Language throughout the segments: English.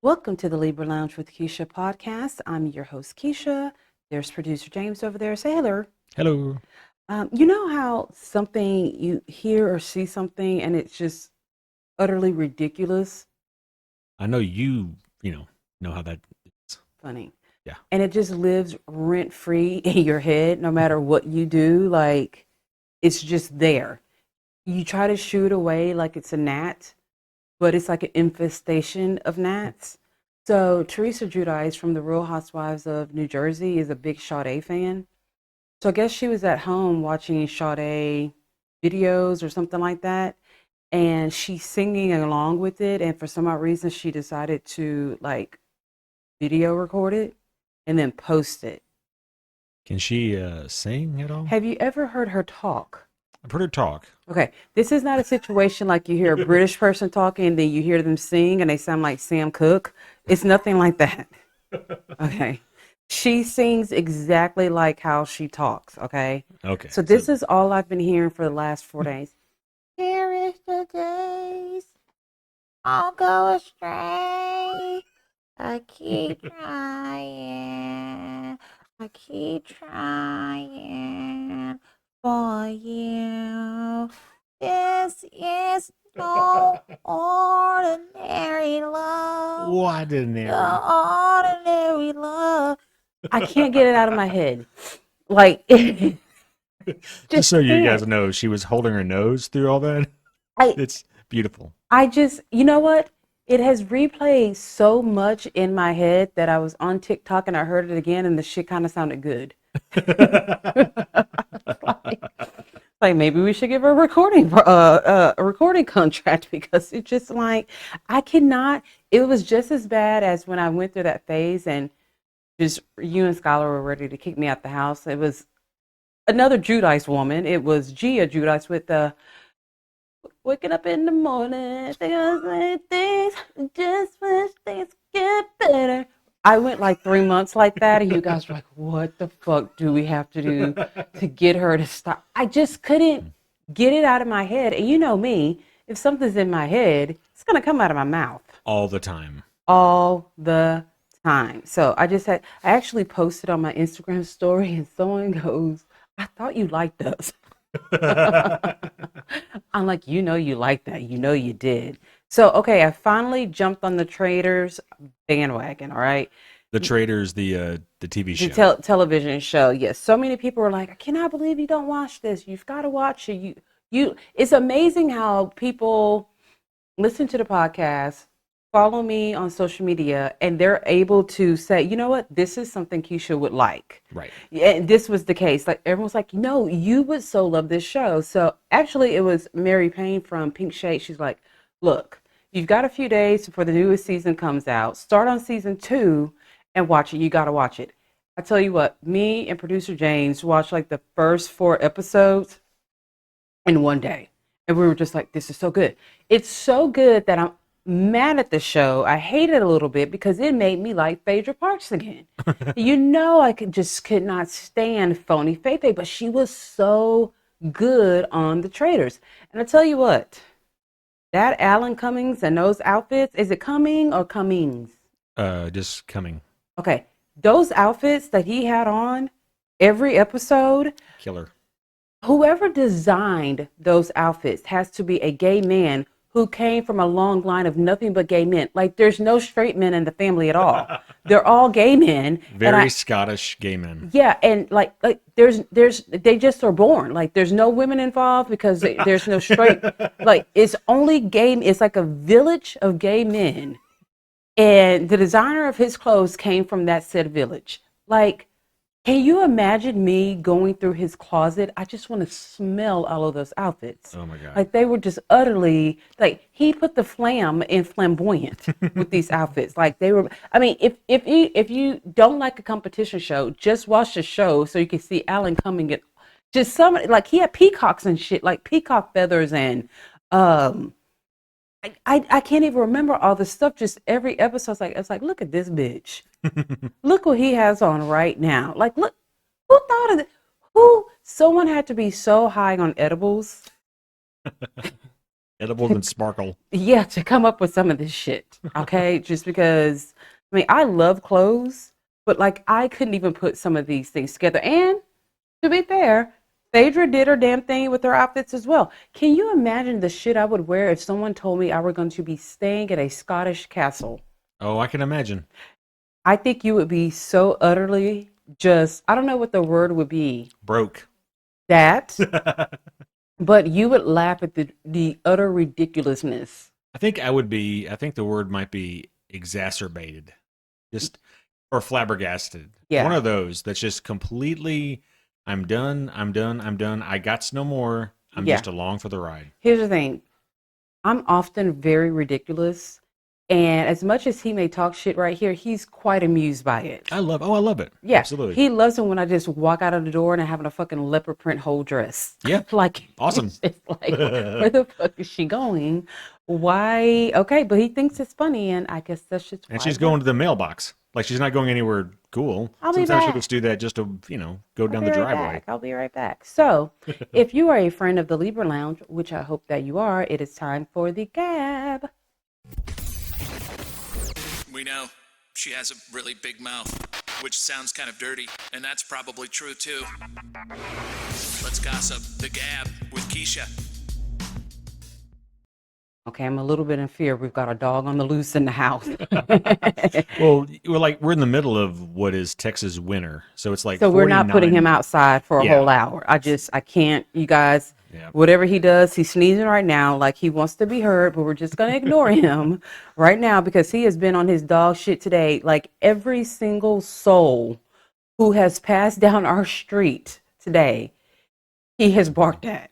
Welcome to the Libra Lounge with Keisha podcast. I'm your host, Keisha. There's producer James over there. Say hello. Hello. You know how something you hear or see something and it's just utterly ridiculous? I know you know how that is. Funny. Yeah. And it just lives rent free in your head no matter what you do. Like, it's just there. You try to shoo it away like it's a gnat, but it's like an infestation of gnats. So Teresa Giudice from the Real Housewives of New Jersey is a big Sade fan. So I guess she was at home watching Sade videos or something like that, and she's singing along with it. And for some odd reason, she decided to like video record it and then post it. Can she sing at all? Have you ever heard her talk? I've heard her talk. Okay, this is not a situation like you hear a British person talking and then you hear them sing and they sound like Sam Cooke. It's nothing like that. Okay. She sings exactly like how she talks. Okay. Okay. So So this is all I've been hearing for the last 4 days. Cherish the days I'll go astray. I keep trying. I keep trying for you. This is no ordinary love. what in The there? ordinary love. I can't get it out of my head. Like, Just just so you can't. guys know, she was holding her nose through all that. I, It's beautiful. I just, you know what? It has replayed so much in my head that I was on TikTok and I heard it again and the shit kind of sounded good. like, like maybe we should give her a recording contract because it's just like I cannot. It was just as bad as when I went through that phase and just you and Scholar were ready to kick me out the house. It was another Judice woman. It was Gia Judice with the waking up in the morning, thinking of things, just wish things get better. I went like 3 months like that, and you guys were like, what the fuck do we have to do to get her to stop? I just couldn't get it out of my head. And you know me, if something's in my head, it's going to come out of my mouth All the time. all the time. So I actually posted on my Instagram story, and someone goes, I thought you liked us. I'm like, you know, you like that. You know, you did. So, okay, I finally jumped on the Traders bandwagon. All right. The Traders, the TV The show. television show. Yes. So many people were like, I cannot believe you don't watch this. You've got to watch it. It's amazing how people listen to the podcast, follow me on social media, and they're able to say, you know what, this is something Keisha would like. Right. And this was the case. Like everyone's like, no, you would so love this show. So actually, it was Mary Payne from Pink Shade. She's like, look, you've got a few days before the newest season comes out. Start on season 2 and watch it. You got to watch it. I tell you what, me and producer James watched like the first 4 episodes in one day. And we were just like, this is so good. It's so good that I'm mad at the show. I hate it a little bit because it made me like Phaedra Parks again. You know, could not stand phony Faye, but she was so good on the Traders. And I tell you what, that Alan Cummings and those outfits, is it Cumming or Cummings? Just coming. Okay, those outfits that he had on every episode, Killer. whoever designed those outfits has to be a gay man who came from a long line of nothing but gay men. Like there's no straight men in the family at all. They're all gay men. And Very Scottish gay men. yeah, and like there's they just are born. Like there's no women involved because there's no straight like it's only gay, it's like a village of gay men. And the designer of his clothes came from that said village. Like, can you imagine me going through his closet? I just want to smell all of those outfits. Oh my god. Like they were just utterly like he put the flam in flamboyant with these outfits. Like they were. I mean, if you don't like a competition show, just watch the show so you can see Alan coming in. Just some like he had peacocks and shit, like peacock feathers and um. I can't even remember all the stuff. Just every episode, it's like look at this bitch. Look what he has on right now. Like, look, who thought of it? Who? Someone had to be so high on edibles Edibles and sparkle. Yeah, to come up with some of this shit. Okay, just because I mean I love clothes, but like I couldn't even put some of these things together. And to be fair, Phaedra did her damn thing with her outfits as well. Can you imagine the shit I would wear if someone told me I were going to be staying at a Scottish castle? Oh, I can imagine. I think you would be so utterly just, I don't know what the word would be. Broke. That, I but you would laugh at the utter ridiculousness. think I would be, I think the word might be exacerbated. Just, or flabbergasted. One Yeah. of those that's just completely, I'm done, I'm done, I'm done. I got no more. I'm Yeah. just along for the ride. Here's the thing. I'm often very ridiculous. And as much as he may talk shit right here, he's quite amused by it. I love it. Yeah, Absolutely. he loves it when I just walk out of the door and I'm having a fucking leopard print whole dress. Yeah. Like, Awesome. it's like, where the fuck is she going? Why? Okay, but he thinks it's funny, and I guess that's just why. And she's going to the mailbox. Like she's not going anywhere cool. I'll be Sometimes she'll back. just do that just to, go down the I'll be right driveway. back. I'll be right back. So, if you are a friend of the Libra Lounge, which I hope that you are, it is time for the gab. We know she has a really big mouth, which sounds kind of dirty, and that's probably true too. Let's gossip. The Gab with Keisha. Okay, I'm a little bit in fear. We've got a dog on the loose in the house. Well, we're in the middle of what is Texas winter, so it's like So we're not putting 49. him outside for a Yeah. whole hour. I can't, you guys, Yeah. whatever he does, he's sneezing right now like he wants to be heard, but we're just going to ignore him right now because he has been on his dog shit today. Like every single soul who has passed down our street today, he has barked at.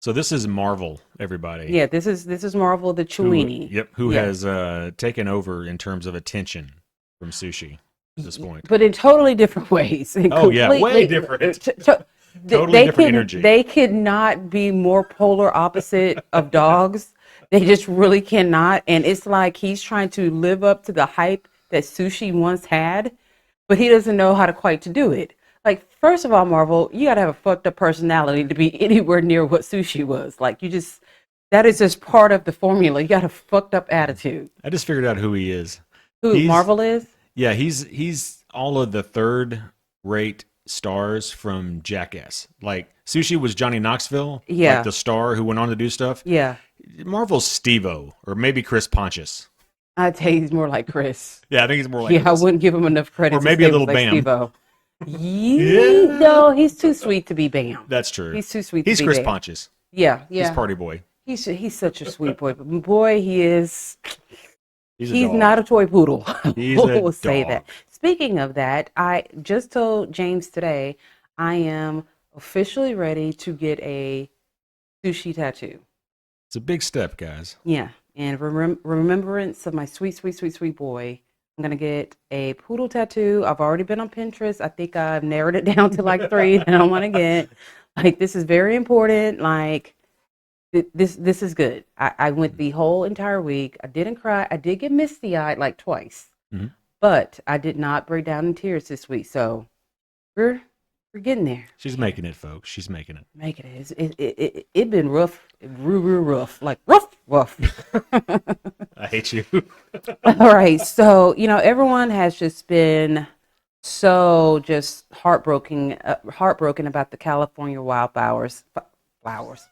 So this is Marvel, everybody. Yeah, this is Marvel the Chewini. Who Yeah. has taken over in terms of attention from Sushi at this point. But in totally different ways. Oh, yeah, way different. Totally different energy. They could not be more polar opposite of dogs. They just really cannot. And it's like he's trying to live up to the hype that Sushi once had, but he doesn't know how to quite to do it. Like, first of all, Marvel, you gotta have a fucked up personality to be anywhere near what Sushi was. Like, that is just part of the formula. You got a fucked up attitude. I just figured out who he is. Who Marvel is? Yeah, he's all of the third-rate stars from Jackass. Like Sushi was Johnny Knoxville, Yeah. like the star who went on to do stuff. Yeah. Marvel's Steve-O, or maybe Chris Pontius. I'd say he's more like Chris. Yeah, I think he's more like Yeah, Chris. I wouldn't give him enough credit. Or to maybe say a little he was like Bam. Steve-O. Yeah. No, he's too sweet to be Bam. That's true. He's too sweet He's to be Chris Bam. Pontius. Yeah, He's yeah. party boy. He's such a sweet boy. But boy, he is. He's He's dog. not a toy poodle. He's a We'll say dog. that. Speaking of that, I just told James today I am officially ready to get a sushi tattoo. It's a big step, guys. Yeah, and remembrance of my sweet, sweet, sweet, sweet boy. I'm gonna get a poodle tattoo. I've already been on Pinterest. I think I've narrowed it down to like 3 that I want to get. Like this is very important. Like this is good. I went the whole entire week. I didn't cry. I did get misty eyed like twice, Mhm. but I did not break down in tears this week. So we're getting there. She's making it, folks. She's making it. Make it. It been rough, real rough, like rough. I hate you. All right, so everyone has just been so just heartbroken about the California wildflowers.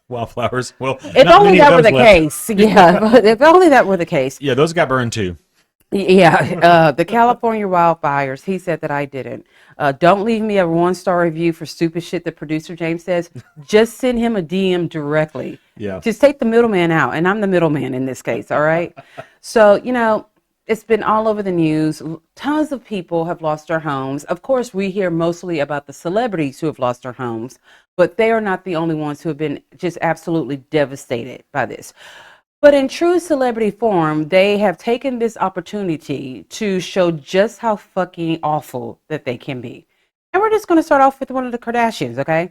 Wildflowers. Well, If not only many of that were those the left. case. Yeah, if only that were the case. Yeah, those got burned too. Yeah, the California wildfires. He said that I didn't. Don't leave me a 1-star review for stupid shit that producer James says. Just send him a DM directly. Yeah. Just take the middleman out, and I'm the middleman in this case. All right. So it's been all over the news. Tons of people have lost their homes. Of course, we hear mostly about the celebrities who have lost their homes, but they are not the only ones who have been just absolutely devastated by this. But in true celebrity form, they have taken this opportunity to show just how fucking awful that they can be. And we're just going to start off with one of the Kardashians, okay?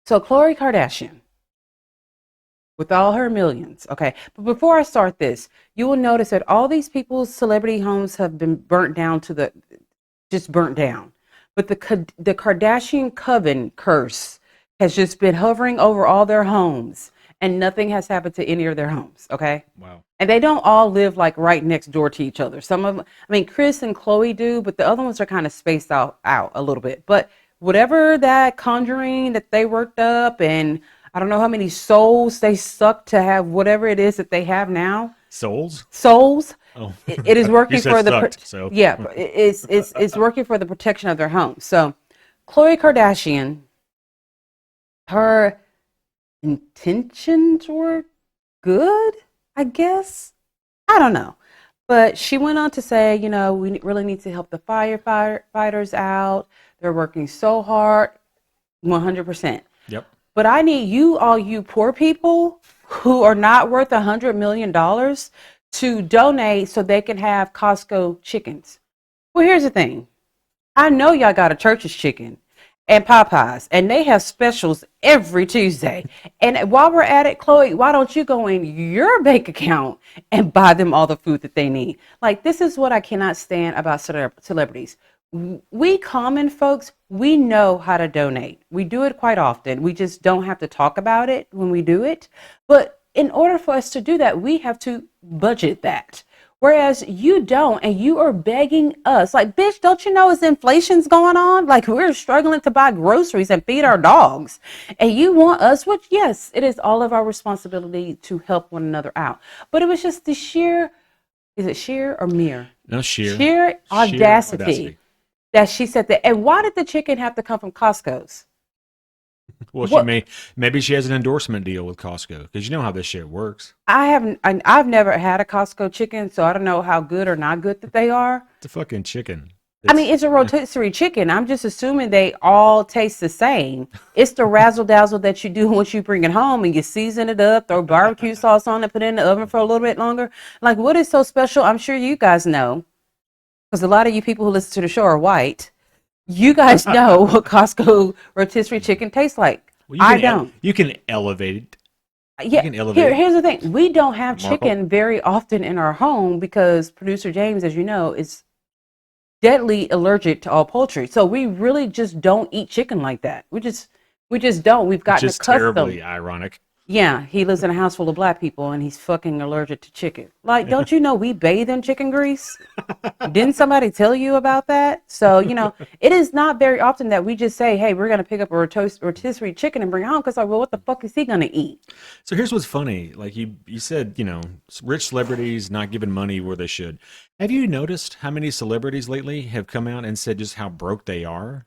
So Khloe Kardashian, with all her millions, okay? But before I start this, you will notice that all these people's celebrity homes have been burnt down just burnt down. But the Kardashian coven curse has just been hovering over all their homes. and nothing has happened to any of their homes. Okay. Wow. And they don't all live like right next door to each other. Some of them, I mean, Chris and Chloe do, but the other ones are kind of spaced out a little bit. But whatever that conjuring that they worked up, and I don't know how many souls they sucked to have whatever it is that they have now. Souls? Souls. Oh, It is working you said for the sucked, so. yeah. It's working for the protection of their home. So, Khloe Kardashian, her intentions were good, I guess. I don't know. But she went on to say, we really need to help the firefighters out. They're working so hard, 100%. Yep. But I need you, all you poor people who are not worth $100 million, to donate so they can have Costco chickens. Well, here's the thing. I know y'all got a Church's chicken and Popeyes, and they have specials every Tuesday. And while we're at it, Chloe, why don't you go in your bank account and buy them all the food that they need? Like, this is what I cannot stand about celebrities. We common folks, we know how to donate. We do it quite often. We just don't have to talk about it when we do it. But in order for us to do that, we have to budget that. Whereas you don't, and you are begging us, like, bitch, don't you know it's inflation's going on? Like, we're struggling to buy groceries and feed our dogs. And you want us, which, yes, it is all of our responsibility to help one another out. But it was just the sheer, is it sheer or mere? No, Sheer audacity that she said that. And why did the chicken have to come from Costco's? Well, maybe she has an endorsement deal with Costco, because you know how this shit works. I've never had a Costco chicken, so I don't know how good or not good that they are. It's a fucking chicken. It's a rotisserie chicken. I'm just assuming they all taste the same. It's the razzle dazzle that you do once you bring it home and you season it up, throw barbecue sauce on it, put it in the oven for a little bit longer. Like, what is so special? I'm sure you guys know, because a lot of you people who listen to the show are white. You guys know what Costco rotisserie chicken tastes like. Well, I don't. You can elevate it. Yeah. You can elevate Here's the thing. We don't have Markle. chicken very often in our home because producer James, as you know, is deadly allergic to all poultry. So we really just don't eat chicken like that. We just don't. We've gotten Just accustomed. terribly ironic. Yeah, he lives in a house full of black people and he's fucking allergic to chicken. Like, don't you know we bathe in chicken grease? Didn't somebody tell you about that? So, it is not very often that we just say, hey, we're going to pick up a rotisserie chicken and bring it home, because, like, well, what the fuck is he going to eat? So here's what's funny. Like you said, rich celebrities not giving money where they should. Have you noticed how many celebrities lately have come out and said just how broke they are?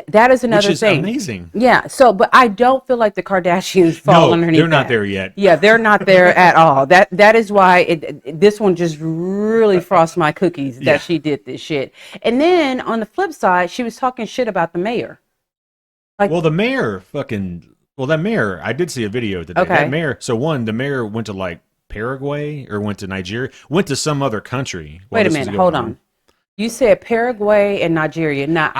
That is another Which is thing. amazing. Yeah. So, but I don't feel like the Kardashians fall underneath. They're not that. there yet. Yeah, they're not there at all. That is why this one just really frosts my cookies that she did this shit. And then on the flip side, she was talking shit about the mayor. Like, Well, the mayor that mayor, I did see a video today. Okay. That mayor, the mayor went to like Paraguay or went to Nigeria, went to some other country. wait a minute, hold on. You said Paraguay and Nigeria. Now,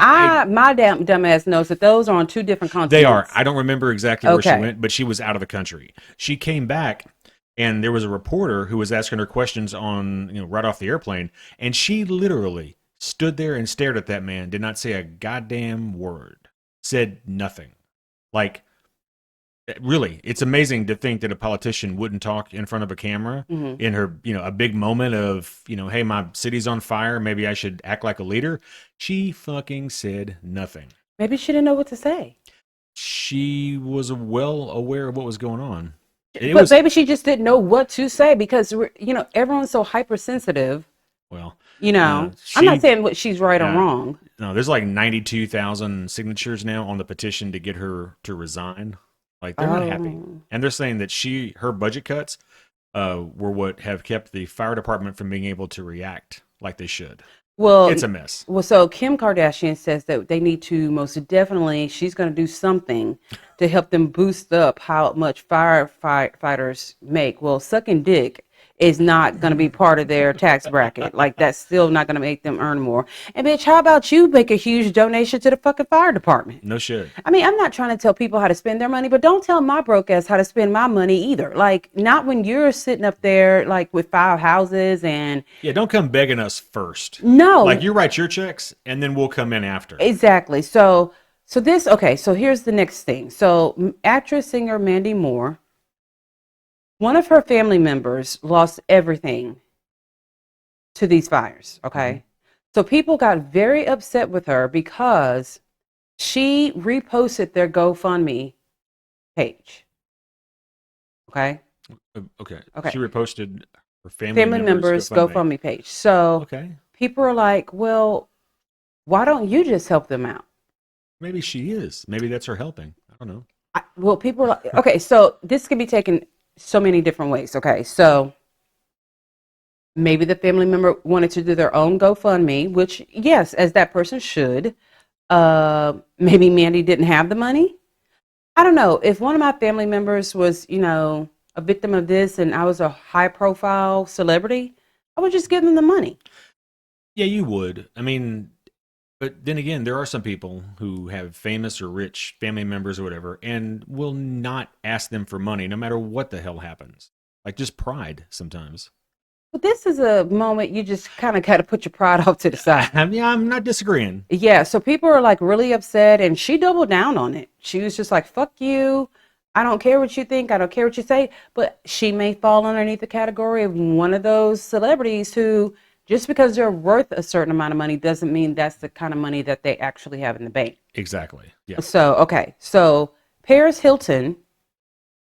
my dumb ass knows that those are on two different continents. They are. I don't remember exactly where she Okay. went, but she was out of the country. She came back, and there was a reporter who was asking her questions on, right off the airplane, and she literally stood there and stared at that man, did not say a goddamn word, said nothing. Like, really, it's amazing to think that a politician wouldn't talk in front of a camera in her, a big moment of, hey, my city's on fire. Maybe I should act like a leader. She fucking said nothing. Maybe she didn't know what to say. She was well aware of what was going on. But maybe she just didn't know what to say because, everyone's so hypersensitive. Well, I'm not saying what she's right or wrong. No, there's like 92,000 signatures now on the petition to get her to resign. Like, they're not happy. And they're saying that her budget cuts were what have kept the fire department from being able to react like they should. Well, it's a mess. Well, so Kim Kardashian says that they need to most definitely, she's going to do something to help them boost up how much firefighters make. Well, sucking dick is not going to be part of their tax bracket. Like, that's still not going to make them earn more. And bitch, how about you make a huge donation to the fucking fire department? No shit. I mean, I'm not trying to tell people how to spend their money, but don't tell my broke ass how to spend my money either. Like, not when you're sitting up there, like, with 5 houses and... Yeah, don't come begging us first. No. Like, you write your checks, and then we'll come in after. Exactly. So here's the next thing. So actress, singer Mandy Moore One of her family members lost everything to these fires, okay? Mhm. So people got very upset with her because she reposted their GoFundMe page, okay? Okay. Okay. She reposted her family Family members members GoFundMe. GoFundMe page. So Okay. people are like, well, why don't you just help them out? Maybe she is. Maybe that's her helping. I don't know. Well, people are like, okay, so this can be taken so many different ways, okay? So maybe the family member wanted to do their own GoFundMe, which, yes, as that person should. Maybe Mandy didn't have the money. I don't know. If one of my family members was, a victim of this and I was a high profile celebrity, I would just give them the money. Yeah, you would. I mean, but then again, there are some people who have famous or rich family members or whatever and will not ask them for money no matter what the hell happens. Like just pride sometimes. But this is a moment you just kind of got to put your pride off to the side. I mean, I'm not disagreeing. Yeah, so people are like really upset, and she doubled down on it. She was just like, fuck you. I don't care what you think. I don't care what you say. But she may fall underneath the category of one of those celebrities who, just because they're worth a certain amount of money, doesn't mean that's the kind of money that they actually have in the bank. Exactly. Yeah. So, okay. So Paris Hilton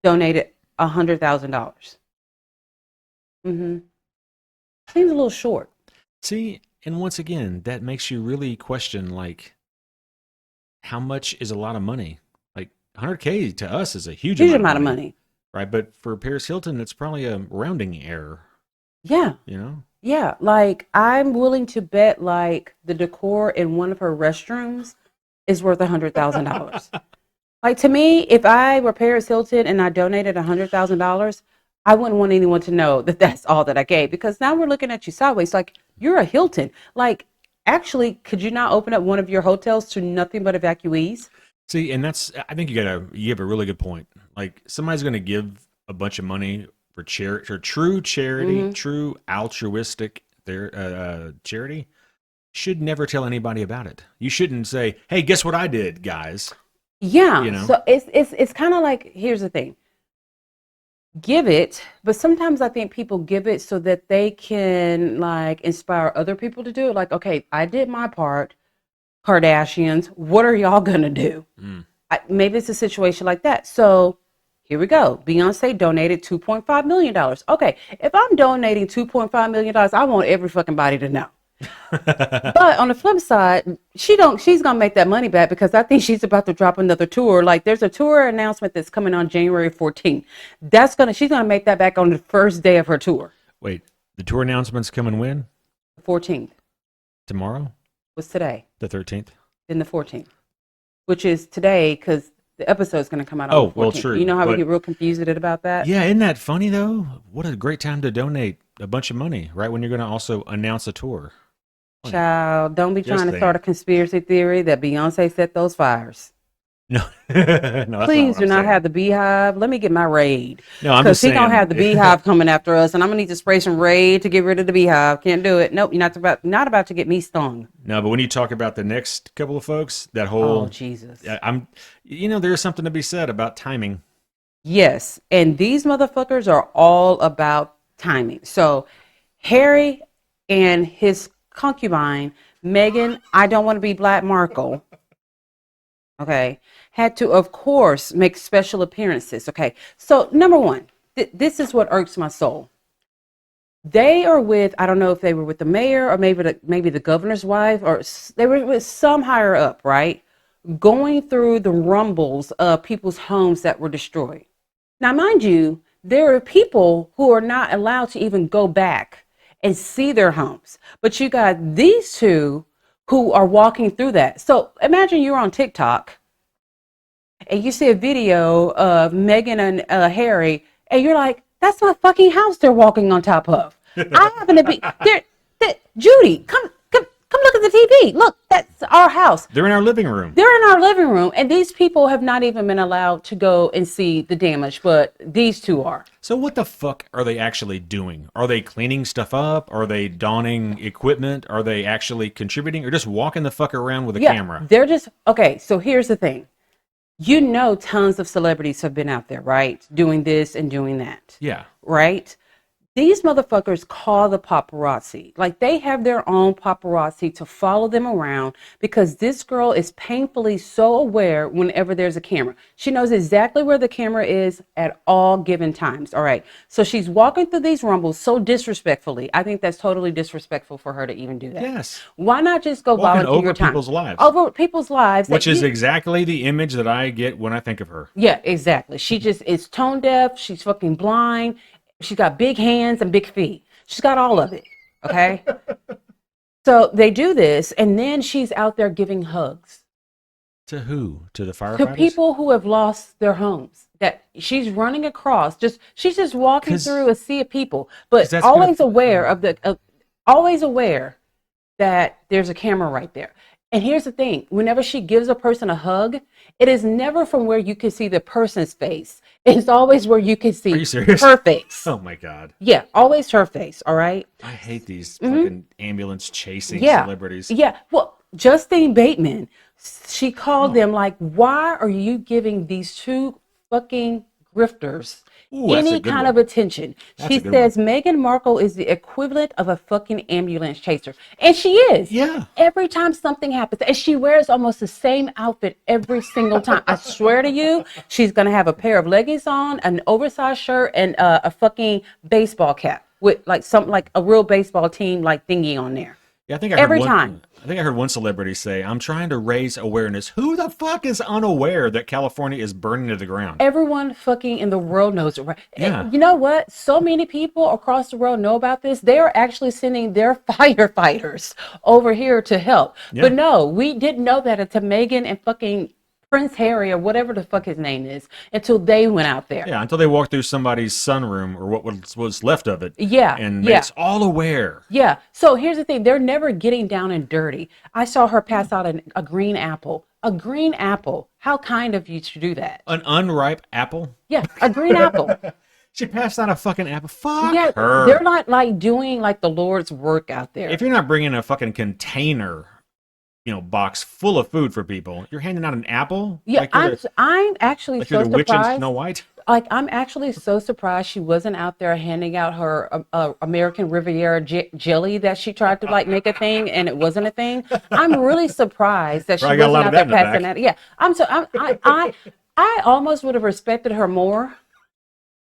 donated $100,000. Mm-hmm. Seems a little short. See, and once again, that makes you really question like how much is a lot of money? Like 100K to us is a huge Huge amount amount of money. right? But for Paris Hilton, it's probably a rounding error, Yeah. you know? Yeah. Like, I'm willing to bet, like, the decor in one of her restrooms is worth $100,000. Like, to me, if I were Paris Hilton and I donated $100,000, I wouldn't want anyone to know that that's all that I gave, because now we're looking at you sideways. Like, you're a Hilton. Like, actually, could you not open up one of your hotels to nothing but evacuees? See, and that's I think you have a really good point. Like somebody's going to give a bunch of money for charity, for true charity, Mm-hmm. true altruistic charity. Should never tell anybody about it. You shouldn't say, "Hey, guess what I did, guys?" You Yeah. know? So it's kind of like, here's the thing. Give it, but sometimes I think people give it so that they can like inspire other people to do it. Like, okay, I did my part, Kardashians. What are y'all gonna do? Mm. Maybe it's a situation like that. So here we go. Beyonce donated $2.5 million. Okay, if I'm donating $2.5 million, I want every fucking body to know. But on the flip side, she's gonna make that money back, because I think she's about to drop another tour. Like, there's a tour announcement that's coming on January 14th. She's gonna make that back on the first day of her tour. Wait, the tour announcement's coming when? The 14th Tomorrow, was today, the 13th. then the 14th, which is today, because the episode's gonna come out on Oh, the 14th. well, true, You know how we but- get real confused about that? Yeah, isn't that funny though? What a great time to donate a bunch of money, right? When you're going to also announce a tour. Child, don't be Just trying to think. start a conspiracy theory that Beyonce set those fires. No, no, that's Please what do I'm not saying. have the beehive. Let me get my raid. No, I'm Because just he saying. gonna have the beehive coming after us, and I'm gonna need to spray some raid to get rid of the beehive. Can't do it. Nope, you're not about to get me stung. No, but when you talk about the next couple of folks, that Oh whole Jesus. there's something to be said about timing. Yes, and these motherfuckers are all about timing. So Harry and his concubine Meghan, I don't want to be Black Markle. Okay, had to, of course, make special appearances. Okay, so number one, this is what irks my soul. They are with, I don't know if they were with the mayor or maybe the governor's wife, or they were with some higher up, right? Going through the rumbles of people's homes that were destroyed. Now, mind you, there are people who are not allowed to even go back and see their homes. But you got these two who are walking through that. So imagine you're on TikTok and you see a video of Meghan and Harry, and you're like, that's my fucking house they're walking on top of. I happen to be there. Judy, come look at the TV. Look, that's our house. They're in our living room. They're in our living room, and these people have not even been allowed to go and see the damage, but these two are. So what the fuck are they actually doing? Are they cleaning stuff up? Are they donning equipment? Are they actually contributing, or just walking the fuck around with a camera? They're just, okay, so here's the thing. You know, tons of celebrities have been out there, right? Doing this and doing that, Yeah. right? These motherfuckers call the paparazzi. Like they have their own paparazzi to follow them around because this girl is painfully so aware whenever there's a camera. She knows exactly where the camera is at all given times. All right. So she's walking through these rumbles so disrespectfully. I think that's totally disrespectful for her to even do that. Yes. Why not just go Walking volunteer over your time? people's lives. Over people's lives. Which that is you- exactly the image that I get when I think of her. Yeah, exactly. She just is tone deaf. She's fucking blind. She's got big hands and big feet. She's got all of it. Okay. So they do this, and then she's out there giving hugs To who? To the to firefighters? people who have lost their homes. That she's running across. She's just walking 'Cause- through a sea of people, but that's gonna- always aware always aware that there's a camera right there. And here's the thing: whenever she gives a person a hug, it is never from where you can see the person's face. It's always where you can Are see you serious? her face. Oh my God. Yeah, always her face. All right. I hate these fucking ambulance chasing Yeah. celebrities. Yeah. Well, Justine Bateman, she called them like, why are you giving these two fucking grifters Ooh, that's a any good kind one. of attention? That's She a good says Meghan Markle is the equivalent of a fucking ambulance chaser. And she is. Yeah. Every time something happens, and she wears almost the same outfit every single time. I swear to you, she's going to have a pair of leggings on, an oversized shirt, and a fucking baseball cap with like something like a real baseball team like thingy on there. Yeah, I think I Every heard time. I think I heard one celebrity say, "I'm trying to raise awareness." Who the fuck is unaware that California is burning to the ground? Everyone fucking in the world knows it, right? Yeah. And you know what? So many people across the world know about this. They are actually sending their firefighters over here to help. Yeah. But no, we didn't know that until Meghan and fucking Prince Harry or whatever the fuck his name is until they went out there. Yeah, until they walked through somebody's sunroom or what was left of it. Yeah, and yeah. makes all aware. Yeah. So here's the thing. They're never getting down and dirty. I saw her pass out a green apple. A green apple. How kind of you to do that? An unripe apple. Yeah, a green apple. She passed out a fucking apple. Fuck Yeah, her. they're not like doing like the Lord's work out there. If you're not bringing a fucking container, box full of food for people, you're handing out an apple. Yeah, like you're I'm actually like so you're the witch in surprised. Snow White. Like I'm actually so surprised she wasn't out there handing out her American Riviera jelly that she tried to like make a thing and it wasn't a thing. I'm really surprised that she Probably got a wasn't lot out of there that in the passing back. that. Yeah, I almost would have respected her more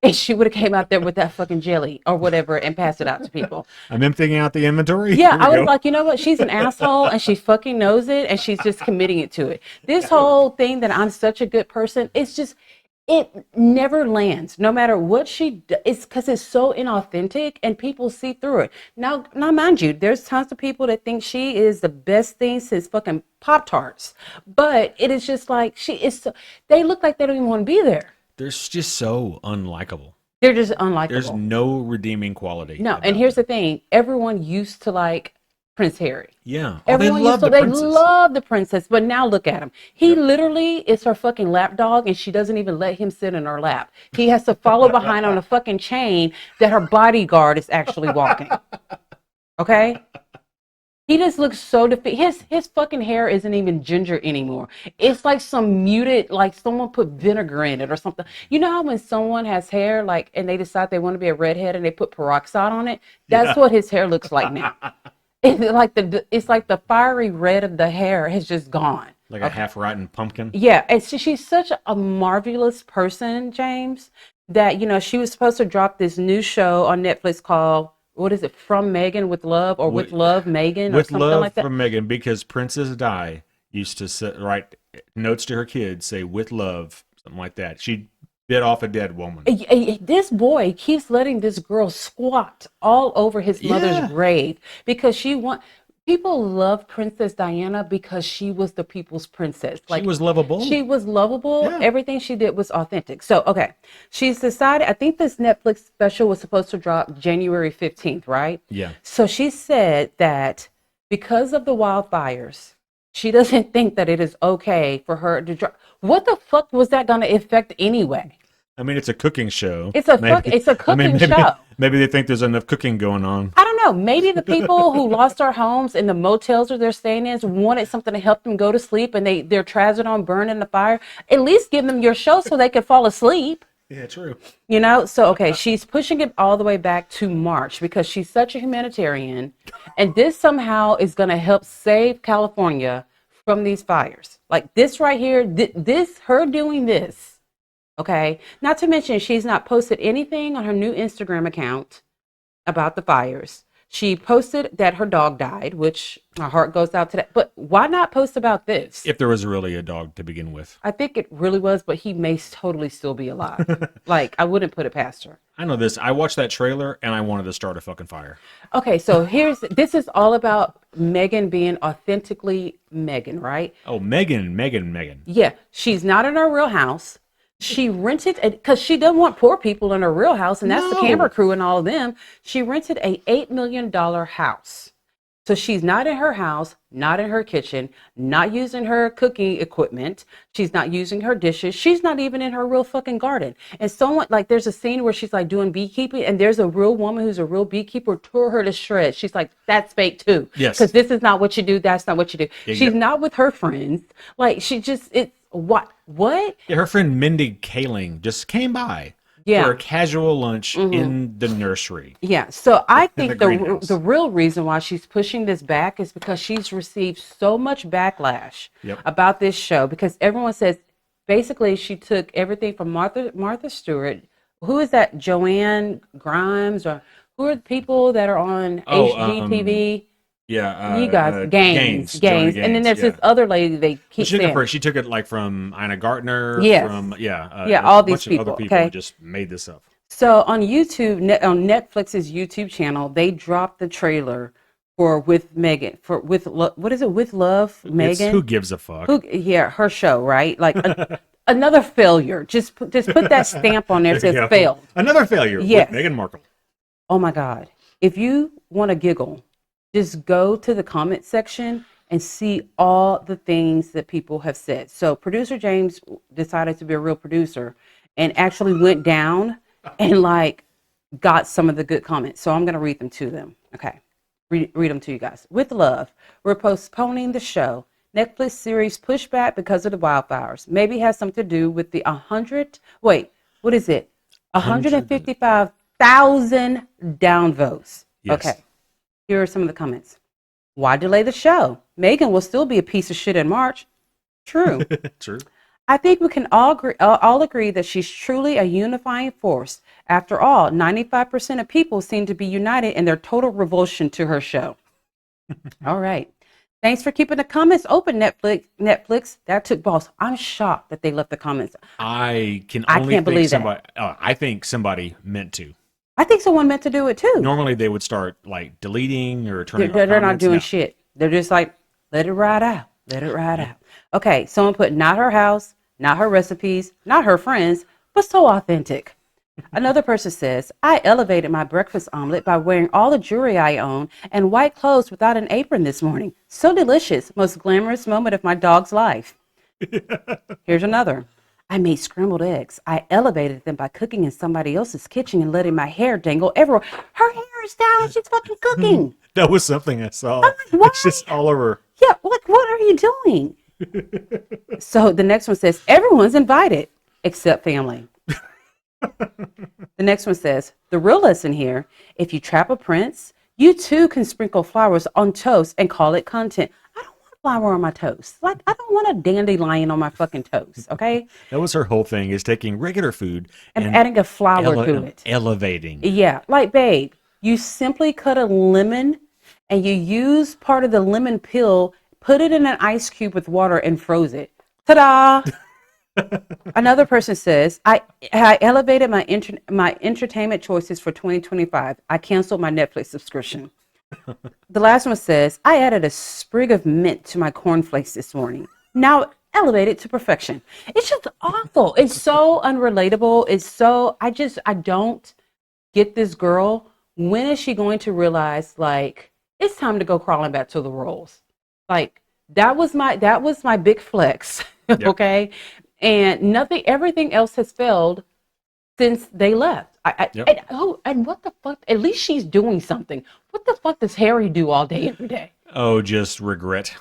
if she would have came out there with that fucking jelly or whatever and passed it out to people. I'm emptying out the inventory. Yeah, Here we I was go. like, you know what? She's an asshole and she fucking knows it and she's just committing it to it. This whole thing that I'm such a good person, it's just, it never lands no matter what it's because it's so inauthentic and people see through it. Now, mind you, there's tons of people that think she is the best thing since fucking Pop-Tarts. But it is just like, they look like they don't even want to be there. They're just so unlikable. They're just unlikable. There's no redeeming quality. No, about and here's them. the thing. Everyone used to like Prince Harry. Yeah. Everyone they love the they princess. love the princess, but now look at him. He literally is her fucking lap dog, and she doesn't even let him sit in her lap. He has to follow behind on a fucking chain that her bodyguard is actually walking. Okay? He just looks so defeated. His fucking hair isn't even ginger anymore. It's like some muted, like someone put vinegar in it or something. You know how when someone has hair, like, and they decide they want to be a redhead and they put peroxide on it? That's what his hair looks like now. It's like the fiery red of the hair has just gone. Like a half-rotten pumpkin. Yeah, she's such a marvelous person, James, that, she was supposed to drop this new show on Netflix called, what is it, From Megan with Love or With Love Megan or With something love like that? from Megan, because Princess Di used to write notes to her kids, say "with love," something like that. She bit off a dead woman. This boy keeps letting this girl squat all over his mother's grave because people love Princess Diana because she was the people's princess. She was lovable. She was lovable. Yeah. Everything she did was authentic. So, okay. She's decided, I think this Netflix special was supposed to drop January 15th, right? Yeah. So she said that because of the wildfires, she doesn't think that it is okay for her to drop. What the fuck was that going to affect anyway? I mean, it's a cooking show. It's a cooking show. Maybe they think there's enough cooking going on. I don't know. Maybe the people who lost their homes in the motels or they're staying in wanted something to help them go to sleep, and they're trazodone burned in the fire. At least give them your show so they can fall asleep. Yeah, true. You know, so okay, she's pushing it all the way back to March because she's such a humanitarian, and this somehow is going to help save California from these fires. Like this right here, this her doing this. Okay, not to mention she's not posted anything on her new Instagram account about the fires. She posted that her dog died, which my heart goes out to that. But why not post about this? If there was really a dog to begin with. I think it really was, but he may totally still be alive. Like, I wouldn't put it past her. I know this. I watched that trailer and I wanted to start a fucking fire. Okay, so this is all about Megan being authentically Megan, right? Oh, Megan. Yeah, she's not in her real house. She rented because she doesn't want poor people in her real house, and that's the camera crew and all of them. She rented a $8 million house. So she's not in her house, not in her kitchen, not using her cooking equipment. She's not using her dishes. She's not even in her real fucking garden. And someone, like, there's a scene where she's like doing beekeeping, and there's a real woman who's a real beekeeper, tore her to shreds. She's like, that's fake too. Yes. Because this is not what you do. That's not what you do. Yeah, she's not with her friends. Like, it's what? Yeah, her friend Mindy Kaling just came by for a casual lunch in the nursery. Yeah, so I think the the real reason why she's pushing this back is because she's received so much backlash about this show, because everyone says basically she took everything from Martha Stewart. Who is that? Joanne Grimes, or who are the people that are on HGTV? Yeah, you guys, Gaines, Gaines, and then there's this other lady they keep saying. She took it like from Ina Gartner. Yes. From all these bunch of other people okay? just made this up. So on YouTube, on Netflix's YouTube channel, they dropped the trailer for With Megan, what is it? With Love, Megan. It's Who Gives a Fuck? Her show, right? Like another failure. Just put that stamp on there that says failed. Another failure. Yes. With Meghan Markle. Oh my God! If you want to giggle, just go to the comment section and see all the things that people have said. So producer James decided to be a real producer and actually went down and like got some of the good comments. So I'm going to read them to them. Okay. Read them to you guys. With love, we're postponing the show. Netflix series pushed back because of the wildfires. Maybe has something to do with the 155,000 downvotes. Yes. Okay. Here are some of the comments. Why delay the show? Megan will still be a piece of shit in March. True. True. I think we can all agree that she's truly a unifying force. After all, 95% of people seem to be united in their total revulsion to her show. All right. Thanks for keeping the comments open, Netflix. That took balls. I'm shocked that they left the comments. I can't believe somebody, I think somebody meant to. I think someone meant to do it too. Normally they would start like deleting or turning off They're not comments. doing shit. They're just like, let it ride out. Let it ride out. Okay, someone put not her house, not her recipes, not her friends, but so authentic. Another person says, I elevated my breakfast omelet by wearing all the jewelry I own and white clothes without an apron this morning. So delicious. Most glamorous moment of my dog's life. Here's another. I made scrambled eggs. I elevated them by cooking in somebody else's kitchen and letting my hair dangle everywhere. Her hair is down and she's fucking cooking. That was something I saw. I'm like, why? It's just all over. Yeah, like, what are you doing? So the next one says, everyone's invited except family. The next one says, the real lesson here, if you trap a prince, you too can sprinkle flowers on toast and call it content. I don't want flour on my toast. Like, I don't want a dandelion on my fucking toast, okay? That was her whole thing, is taking regular food and adding a flower to it. Elevating. Yeah, like, babe, you simply cut a lemon and you use part of the lemon peel, put it in an ice cube with water and froze it. Ta-da! Another person says, I elevated my entertainment choices for 2025. I canceled my Netflix subscription. The last one says, I added a sprig of mint to my cornflakes this morning. Now elevated to perfection. It's just awful. It's so unrelatable. It's so, I don't get this girl. When is she going to realize, like, it's time to go crawling back to the rolls? Like, that was my big flex. Yep. Okay. And everything else has failed since they left. Yep. And what the fuck? At least she's doing something. What the fuck does Harry do all day, every day? Oh, just regret.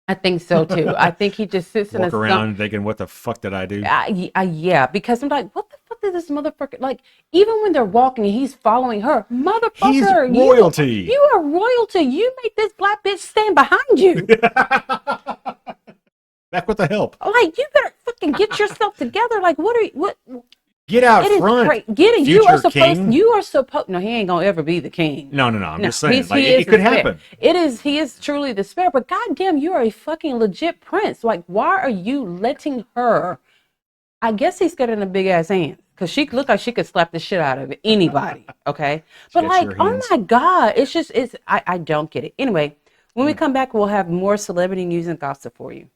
I think so too. I think he just sits in a Walk around thinking, what the fuck did I do? yeah, because I'm like, what the fuck did this motherfucker like? Even when they're walking and he's following her, motherfucker, He's royalty. You are royalty. You made this black bitch stand behind you. Back with the help. Like, you better fucking get yourself together. Like, what? Get out It is front. great. Get it. Future king. You are supposed. No, he ain't gonna ever be the king. No. I'm just saying. Like, He it is could the spare. happen. He is truly the spare. But goddamn, you are a fucking legit prince. Like, why are you letting her? I guess he's getting a big ass hand because she looked like she could slap the shit out of anybody. Okay, but got like, sure oh hands. my god, I don't get it. Anyway, when we come back, we'll have more celebrity news and gossip for you.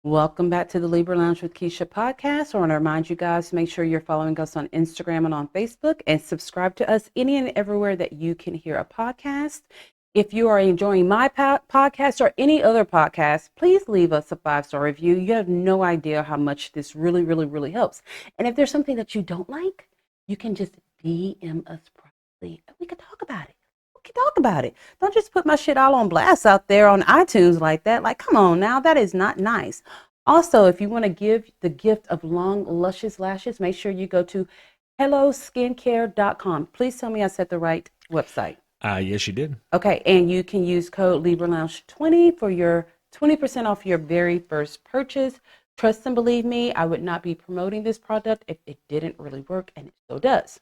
Welcome back to the Libra Lounge with Keisha podcast. I want to remind you guys to make sure you're following us on Instagram and on Facebook and subscribe to us any and everywhere that you can hear a podcast. If you are enjoying my podcast or any other podcast, please leave us a 5-star review. You have no idea how much this really, really, really helps. And if there's something that you don't like, you can just DM us privately and we can talk about it. Talk about it. Don't just put my shit all on blast out there on iTunes like that. Like, come on now, that is not nice. Also, if you want to give the gift of long, luscious lashes, make sure you go to helloskincare.com. Please tell me I said the right website. Yes, you did. Okay, and you can use code LibraLounge20 for your 20% off your very first purchase. Trust and believe me, I would not be promoting this product if it didn't really work, and it still does.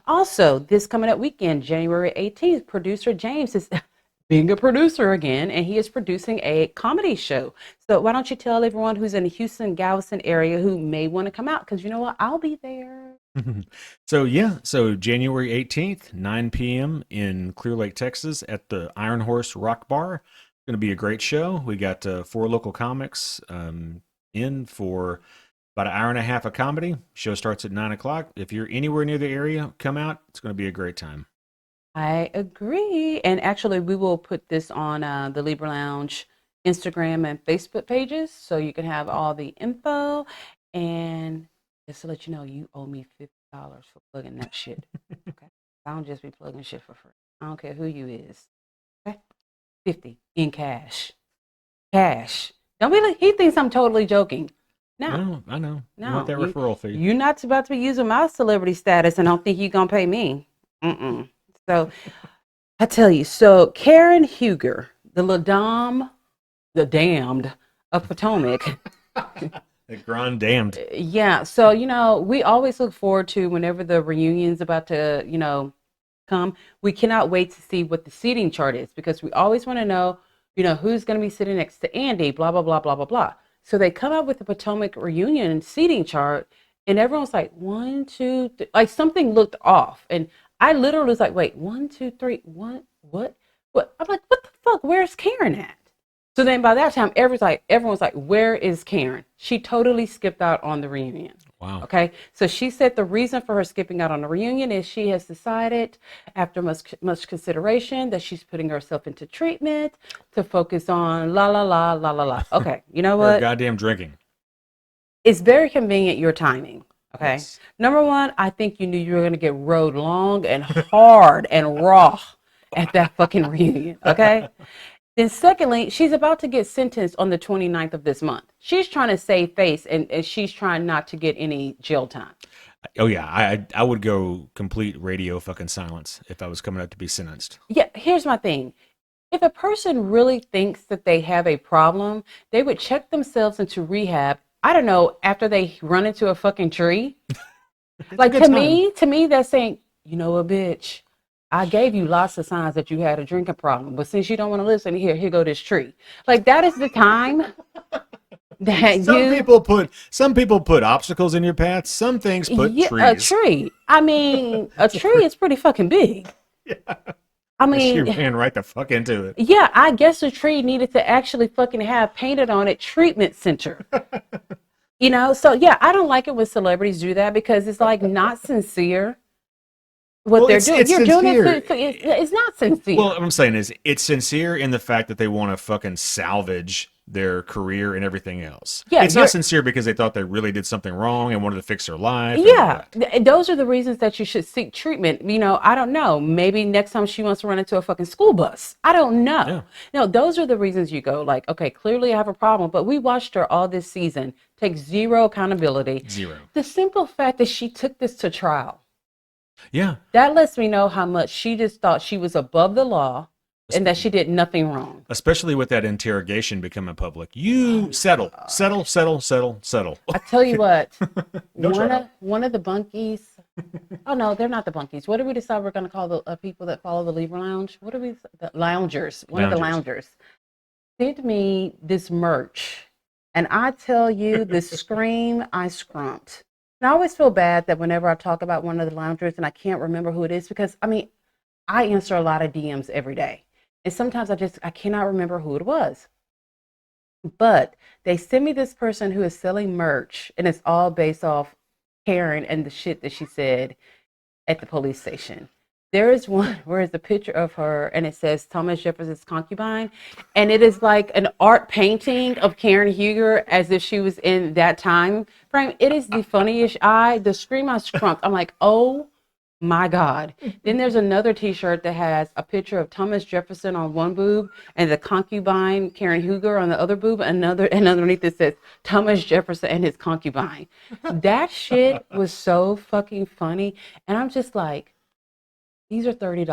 Also, this coming up weekend, January 18th, producer James is being a producer again, and he is producing a comedy show. So why don't you tell everyone who's in the Houston, Galveston area who may want to come out, because you know what, I'll be there. So January 18th, 9 p.m. in Clear Lake, Texas at the Iron Horse Rock Bar. It's going to be a great show. We got 4 local comics in for about an hour and a half of comedy. Show starts at 9 o'clock. If you're anywhere near the area, come out. It's going to be a great time. I agree. And actually, we will put this on the Libra Lounge Instagram and Facebook pages so you can have all the info. And just to let you know, you owe me $50 for plugging that shit. Okay. I don't just be plugging shit for free. I don't care who you is. Okay. 50 in cash. Cash. Don't be. He thinks I'm totally joking. No, I know. No, You want that referral fee? You're not about to be using my celebrity status, and don't think you're gonna pay me. So, I tell you. So Karen Huger, the Ladame, the damned of Potomac. The Grand Damned. Yeah. So we always look forward to whenever the reunion's about to come. We cannot wait to see what the seating chart is because we always want to know. Who's going to be sitting next to Andy, blah, blah, blah, blah, blah, blah. So they come up with the Potomac reunion seating chart, and everyone's like, 1, 2, 3. Like something looked off. And I literally was like, wait, 1, 2, 3, 1, what? I'm like, what the fuck? Where's Karen at? So then by that time, everyone's like, where is Karen? She totally skipped out on the reunion. Wow. Okay. So she said the reason for her skipping out on the reunion is she has decided after much consideration that she's putting herself into treatment to focus on la la la la la la. Okay. You know what? Goddamn drinking. It's very convenient, your timing. Okay. Yes. Number one, I think you knew you were going to get rode long and hard and raw at that fucking reunion. Okay. Then secondly, she's about to get sentenced on the 29th of this month. She's trying to save face and she's trying not to get any jail time. Oh yeah, I would go complete radio fucking silence if I was coming up to be sentenced. Yeah, here's my thing. If a person really thinks that they have a problem, they would check themselves into rehab, I don't know, after they run into a fucking tree. Like to me, that's saying, you know what, bitch, I gave you lots of signs that you had a drinking problem, but since you don't want to listen, here go this tree. Like that is the time that some people put obstacles in your path. Some things put trees. A tree. I mean, a tree is pretty fucking big. Yeah. I mean, she ran right the fuck into it. Yeah, I guess a tree needed to actually fucking have painted on it treatment center. So yeah, I don't like it when celebrities do that because it's like not sincere. They're doing. You're doing it. It's not sincere. Well, what I'm saying is, it's sincere in the fact that they want to fucking salvage their career and everything else. Yeah, It's not sincere because they thought they really did something wrong and wanted to fix their life. And all yeah, that. those are the reasons that you should seek treatment. I don't know. Maybe next time she wants to run into a fucking school bus. I don't know. Yeah. No, those are the reasons you go like, okay, clearly I have a problem, but we watched her all this season take zero accountability. Zero. The simple fact that she took this to trial, Yeah. that lets me know how much she just thought she was above the law and that she did nothing wrong. Especially with that interrogation becoming public. You settle. I tell you what, No trial. one of the bunkies. Oh no, they're not the bunkies. What did we decide we're going to call the people that follow the Libra Lounge? What are we? The loungers. One of the loungers sent me this merch, and I tell you, the scream I scrumped. And I always feel bad that whenever I talk about one of the loungers and I can't remember who it is because I answer a lot of DMs every day, and sometimes I cannot remember who it was. But they send me this person who is selling merch, and it's all based off Karen and the shit that she said at the police station. There is one where it's a picture of her and it says Thomas Jefferson's concubine. And it is like an art painting of Karen Huger as if she was in that time frame. It is the funniest. The scream I scrumped. I'm like, oh my God. Then there's another t-shirt that has a picture of Thomas Jefferson on one boob and the concubine Karen Huger on the other boob, and underneath it says Thomas Jefferson and his concubine. That shit was so fucking funny. And I'm just like, these are $30.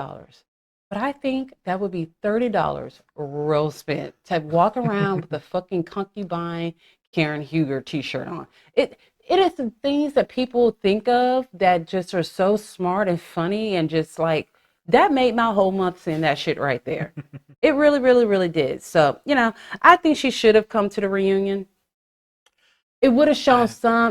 But I think that would be $30 real spent to walk around with a fucking concubine Karen Huger t-shirt on. It is the things that people think of that just are so smart and funny and just like, that made my whole month seeing that shit right there. It really, really, really did. So, I think she should have come to the reunion. It would have shown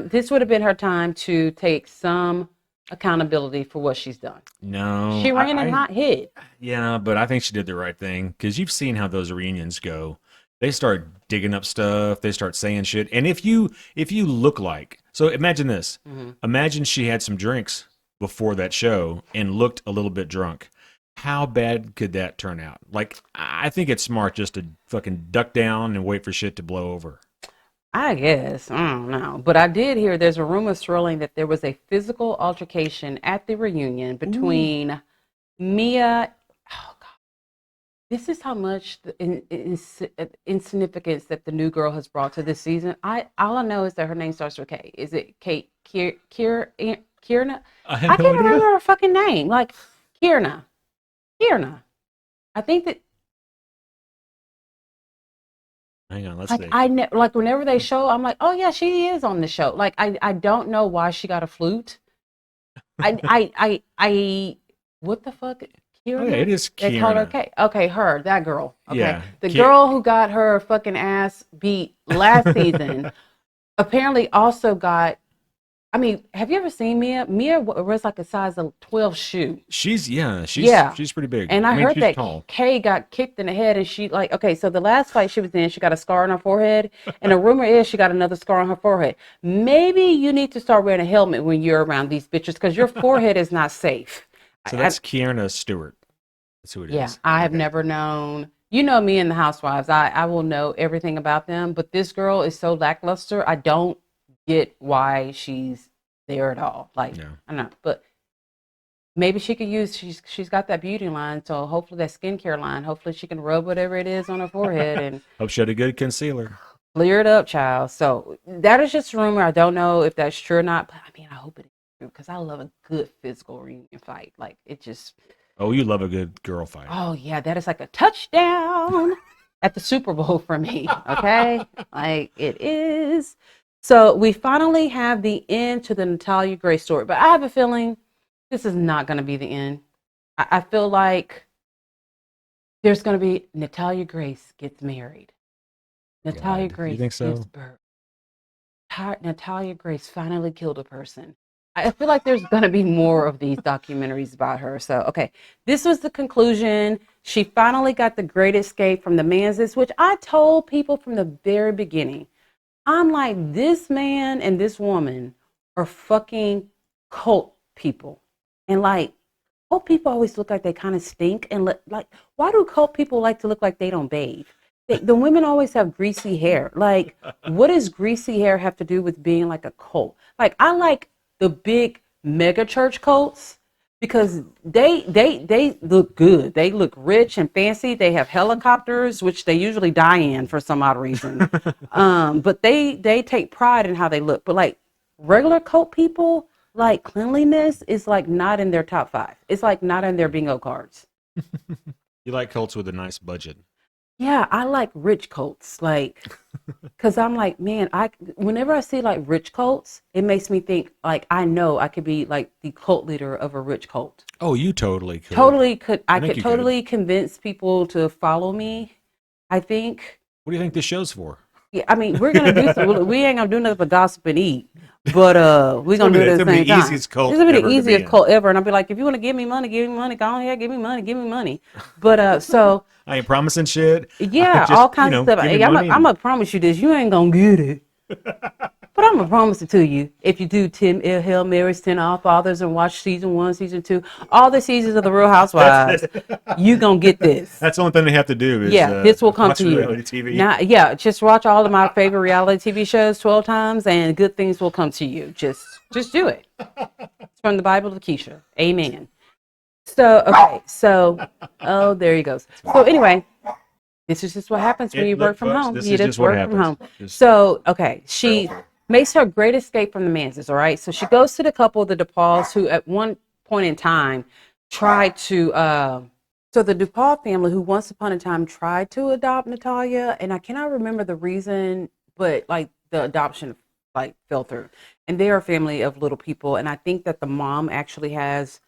this would have been her time to take some accountability for what she's done. No. She ran and not hid. Yeah, but I think she did the right thing because you've seen how those reunions go. They start digging up stuff. They start saying shit. And if you look like, so imagine this. Mm-hmm. Imagine she had some drinks before that show and looked a little bit drunk. How bad could that turn out? Like, I think it's smart just to fucking duck down and wait for shit to blow over. I guess. I don't know. But I did hear there's a rumor swirling that there was a physical altercation at the reunion between Mia. Oh, God. This is how much insignificance that the new girl has brought to this season. All I know is that her name starts with K. Is it Kate? Kierna? I I can't no idea. remember her fucking name. Like, Kierna. I think that. Hang on, let's Like see. like whenever they show, I'm like, oh yeah, she is on the show. Like I don't know why she got a flute. I what the fuck? Oh, yeah, it is They call her Kierna. Kay. Okay, that girl. Okay, Yeah, the girl who got her fucking ass beat last season apparently also got. I mean, have you ever seen Mia? Mia was like a size of 12 shoe. She's pretty big. And I heard she's that tall. Kay got kicked in the head, and she okay. So the last fight she was in, she got a scar on her forehead, and the rumor is she got another scar on her forehead. Maybe you need to start wearing a helmet when you're around these bitches because your forehead is not safe. So that's Kierna Stewart. That's who it is. Yeah, I have never known. You know me and the Housewives. I will know everything about them, but this girl is so lackluster. I don't get why she's there at all. Like, No. I don't know, but maybe she could use. She's got that beauty line, so hopefully that skincare line. Hopefully she can rub whatever it is on her forehead and Hope she had a good concealer. clear it up, child. So that is just a rumor. I don't know if that's true or not, but I mean, I hope it is true because I love a good physical reunion fight. Like it just. Oh, you love a good girl fight. Oh yeah, that is like a touchdown at the Super Bowl for me. Okay, like it is. So we finally have the end to the Natalia Grace story, but I have a feeling this is not going to be the end. I feel like there's going to be Natalia Grace gets married. Natalia God, Grace you think so? gives birth. Natalia Grace finally killed a person. I feel like there's going to be more of these documentaries about her. So, okay, this was the conclusion. She finally got the great escape from the Manses, which I told people from the very beginning. I'm like, this man and this woman are fucking cult people. And like, cult people always look like they kind of stink. And like, why do cult people like to look like they don't bathe? the women always have greasy hair. Like, what does greasy hair have to do with being like a cult? Like, I like the big mega church cults because they look good. They look rich and fancy. They have helicopters, which they usually die in for some odd reason. But they take pride in how they look. But like regular cult people, like cleanliness is like not in their top 5. It's like not in their bingo cards. You like cults with a nice budget. Yeah, I like rich cults, like, cause I'm like, man, whenever I see like rich cults, it makes me think like I know I could be like the cult leader of a rich cult. Oh, you totally could. Totally could. I think could you totally convince people to follow me. I think. What do you think this show's for? Yeah, I mean, we're gonna do some. We ain't gonna do nothing but gossip and eat, but we're gonna do it at the same time. Easiest cult It's gonna be ever the to easiest in. cult ever, and I'll be like, if you want to give me money, go ahead, give me money. But so. I ain't promising shit. Yeah, Just, all kinds of stuff. give me Hey, I'm money gonna promise you this. You ain't gonna get it, but I'm gonna promise it to you. If you do 10 Hail Marys, 10 All Fathers, and watch season 1, season 2, all the seasons of the Real Housewives, you gonna get this. That's the only thing they have to do is This will come watch to you. reality TV. Now, yeah, just watch all of my favorite reality TV shows 12 times, and good things will come to you. Just do it. It's from the Bible to Keisha. Amen. So okay, oh, there he goes. So anyway. This is just what happens when you work from home. This You is just just what work from home. happens. So, okay, she makes her great escape from the Manses, all right? So she goes to the couple, the DePauls, who at one point in time tried to, so the DePaul family, who once upon a time tried to adopt Natalia, and I cannot remember the reason, but like the adoption like fell through. And they are a family of little people, and I think that the mom actually has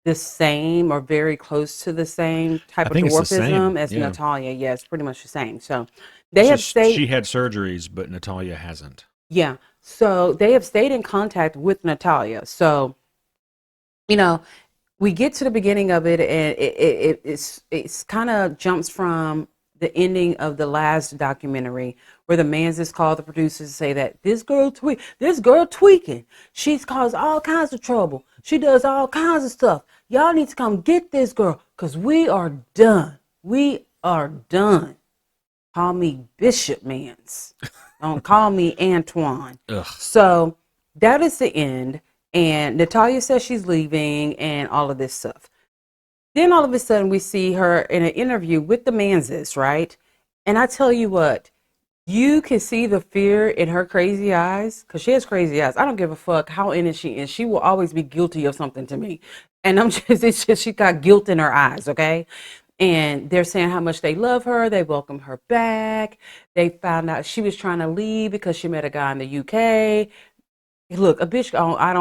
the same or very close to the same type I of think it's the same, dwarfism as yeah. Natalia. Yeah, it's pretty much the same. So She stayed. had surgeries, but Natalia hasn't. Yeah. So they have stayed in contact with Natalia. So, we get to the beginning of it, and it's kind of jumps from the ending of the last documentary where the Manses call the producers and say that this girl tweaking. She's caused all kinds of trouble. She does all kinds of stuff. Y'all need to come get this girl because we are done. We are done. Call me Bishop Mans. Don't call me Antoine. Ugh. So that is the end. And Natalia says she's leaving and all of this stuff. Then all of a sudden we see her in an interview with the Manses, right? And I tell you what, you can see the fear in her crazy eyes because she has crazy eyes. I don't give a fuck how in it she is. She will always be guilty of something to me. And it's just she got guilt in her eyes, okay? And they're saying how much they love her. They welcome her back. They found out she was trying to leave because she met a guy in the UK. Look, a bitch, I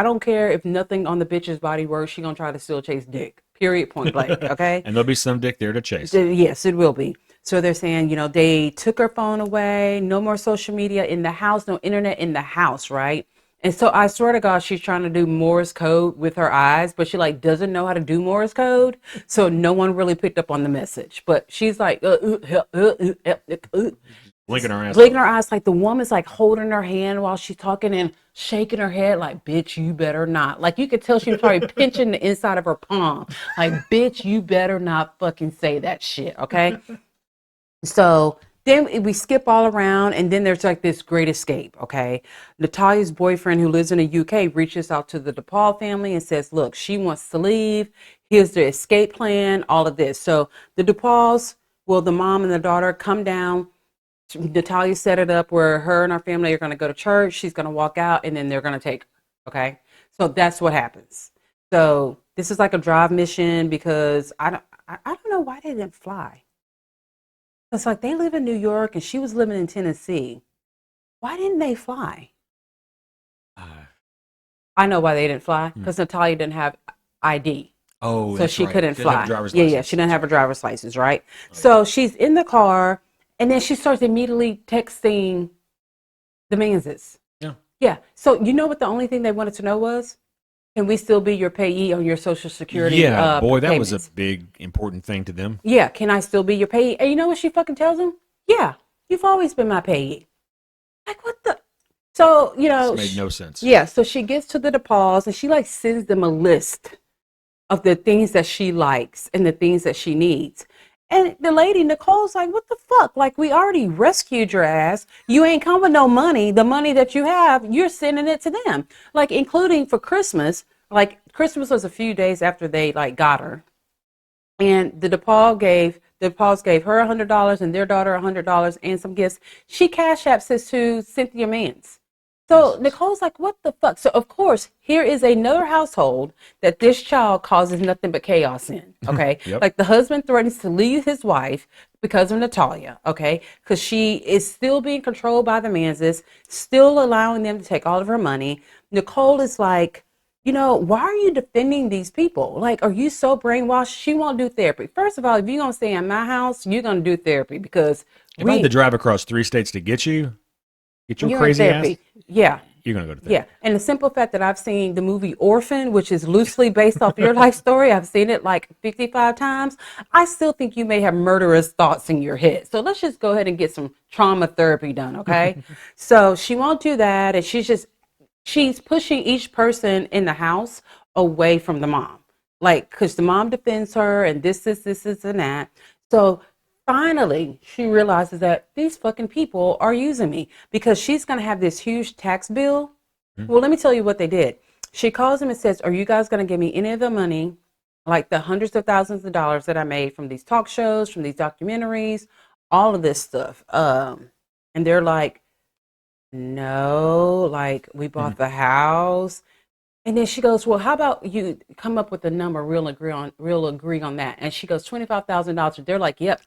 don't care if nothing on the bitch's body works, she gonna try to still chase dick. Period, point blank, okay? And there'll be some dick there to chase. Yes, it will be. So they're saying, they took her phone away, no more social media in the house, no internet in the house, right? And so I swear to God, she's trying to do Morse code with her eyes, but she like doesn't know how to do Morse code. So no one really picked up on the message. But she's like, Blinking her ass. blinking her eyes like the woman's like holding her hand while she's talking and shaking her head like, bitch, you better not. Like you could tell she was probably pinching the inside of her palm. Like, bitch, you better not fucking say that shit, okay? So then we skip all around and then there's like this great escape, okay? Natalia's boyfriend who lives in the UK reaches out to the DePaul family and says, look, she wants to leave. Here's the escape plan, all of this. So the DePauls, the mom and the daughter come down. Natalia set it up where her and her family are going to go to church. She's going to walk out and then they're going to take her. Okay. So that's what happens. So this is like a drive mission because I don't know why they didn't fly. It's like they live in New York and she was living in Tennessee. Why didn't they fly? I know why they didn't fly because Natalia didn't have ID. Oh, so she couldn't fly. Yeah, she didn't have a driver's license, right? Okay. So she's in the car. And then she starts immediately texting the Manses. Yeah. Yeah. So you know what the only thing they wanted to know was? Can we still be your payee on your Social Security? Yeah, boy, that payments? was a big, important thing to them. Yeah. Can I still be your payee? And you know what she fucking tells them? Yeah. You've always been my payee. Like, what the? So, This made no sense. Yeah. So she gets to the DePauls and she like sends them a list of the things that she likes and the things that she needs. And the lady, Nicole's like, what the fuck? Like, we already rescued your ass. You ain't come with no money. The money that you have, you're sending it to them. Like, including for Christmas. Like, Christmas was a few days after they, like, got her. And the DePauls gave her $100 and their daughter $100 and some gifts. She cash apps this to Cynthia Mance. So Nicole's like, what the fuck? So of course, here is another household that this child causes nothing but chaos in. Okay. Yep. Like the husband threatens to leave his wife because of Natalia. Okay. Because she is still being controlled by the Manses, still allowing them to take all of her money. Nicole is like, why are you defending these people? Like, are you so brainwashed? She won't do therapy. First of all, if you're going to stay in my house, you're going to do therapy because if I had to drive across 3 states to get your you're crazy in ass, therapy. Yeah. you're going to go to therapy. Yeah. And the simple fact that I've seen the movie Orphan, which is loosely based off your life story, I've seen it like 55 times. I still think you may have murderous thoughts in your head. So let's just go ahead and get some trauma therapy done. Okay. So she won't do that. And she's pushing each person in the house away from the mom. Like, because the mom defends her and this, and that. So finally, she realizes that these fucking people are using me because she's going to have this huge tax bill. Well, let me tell you what they did. She calls them and says, are you guys going to give me any of the money, like the hundreds of thousands of dollars that I made from these talk shows, from these documentaries, all of this stuff? And they're like, no, like we bought the house. And then she goes, well, how about you come up with a number, real agree on that. And she goes, $25,000. They're like, yep.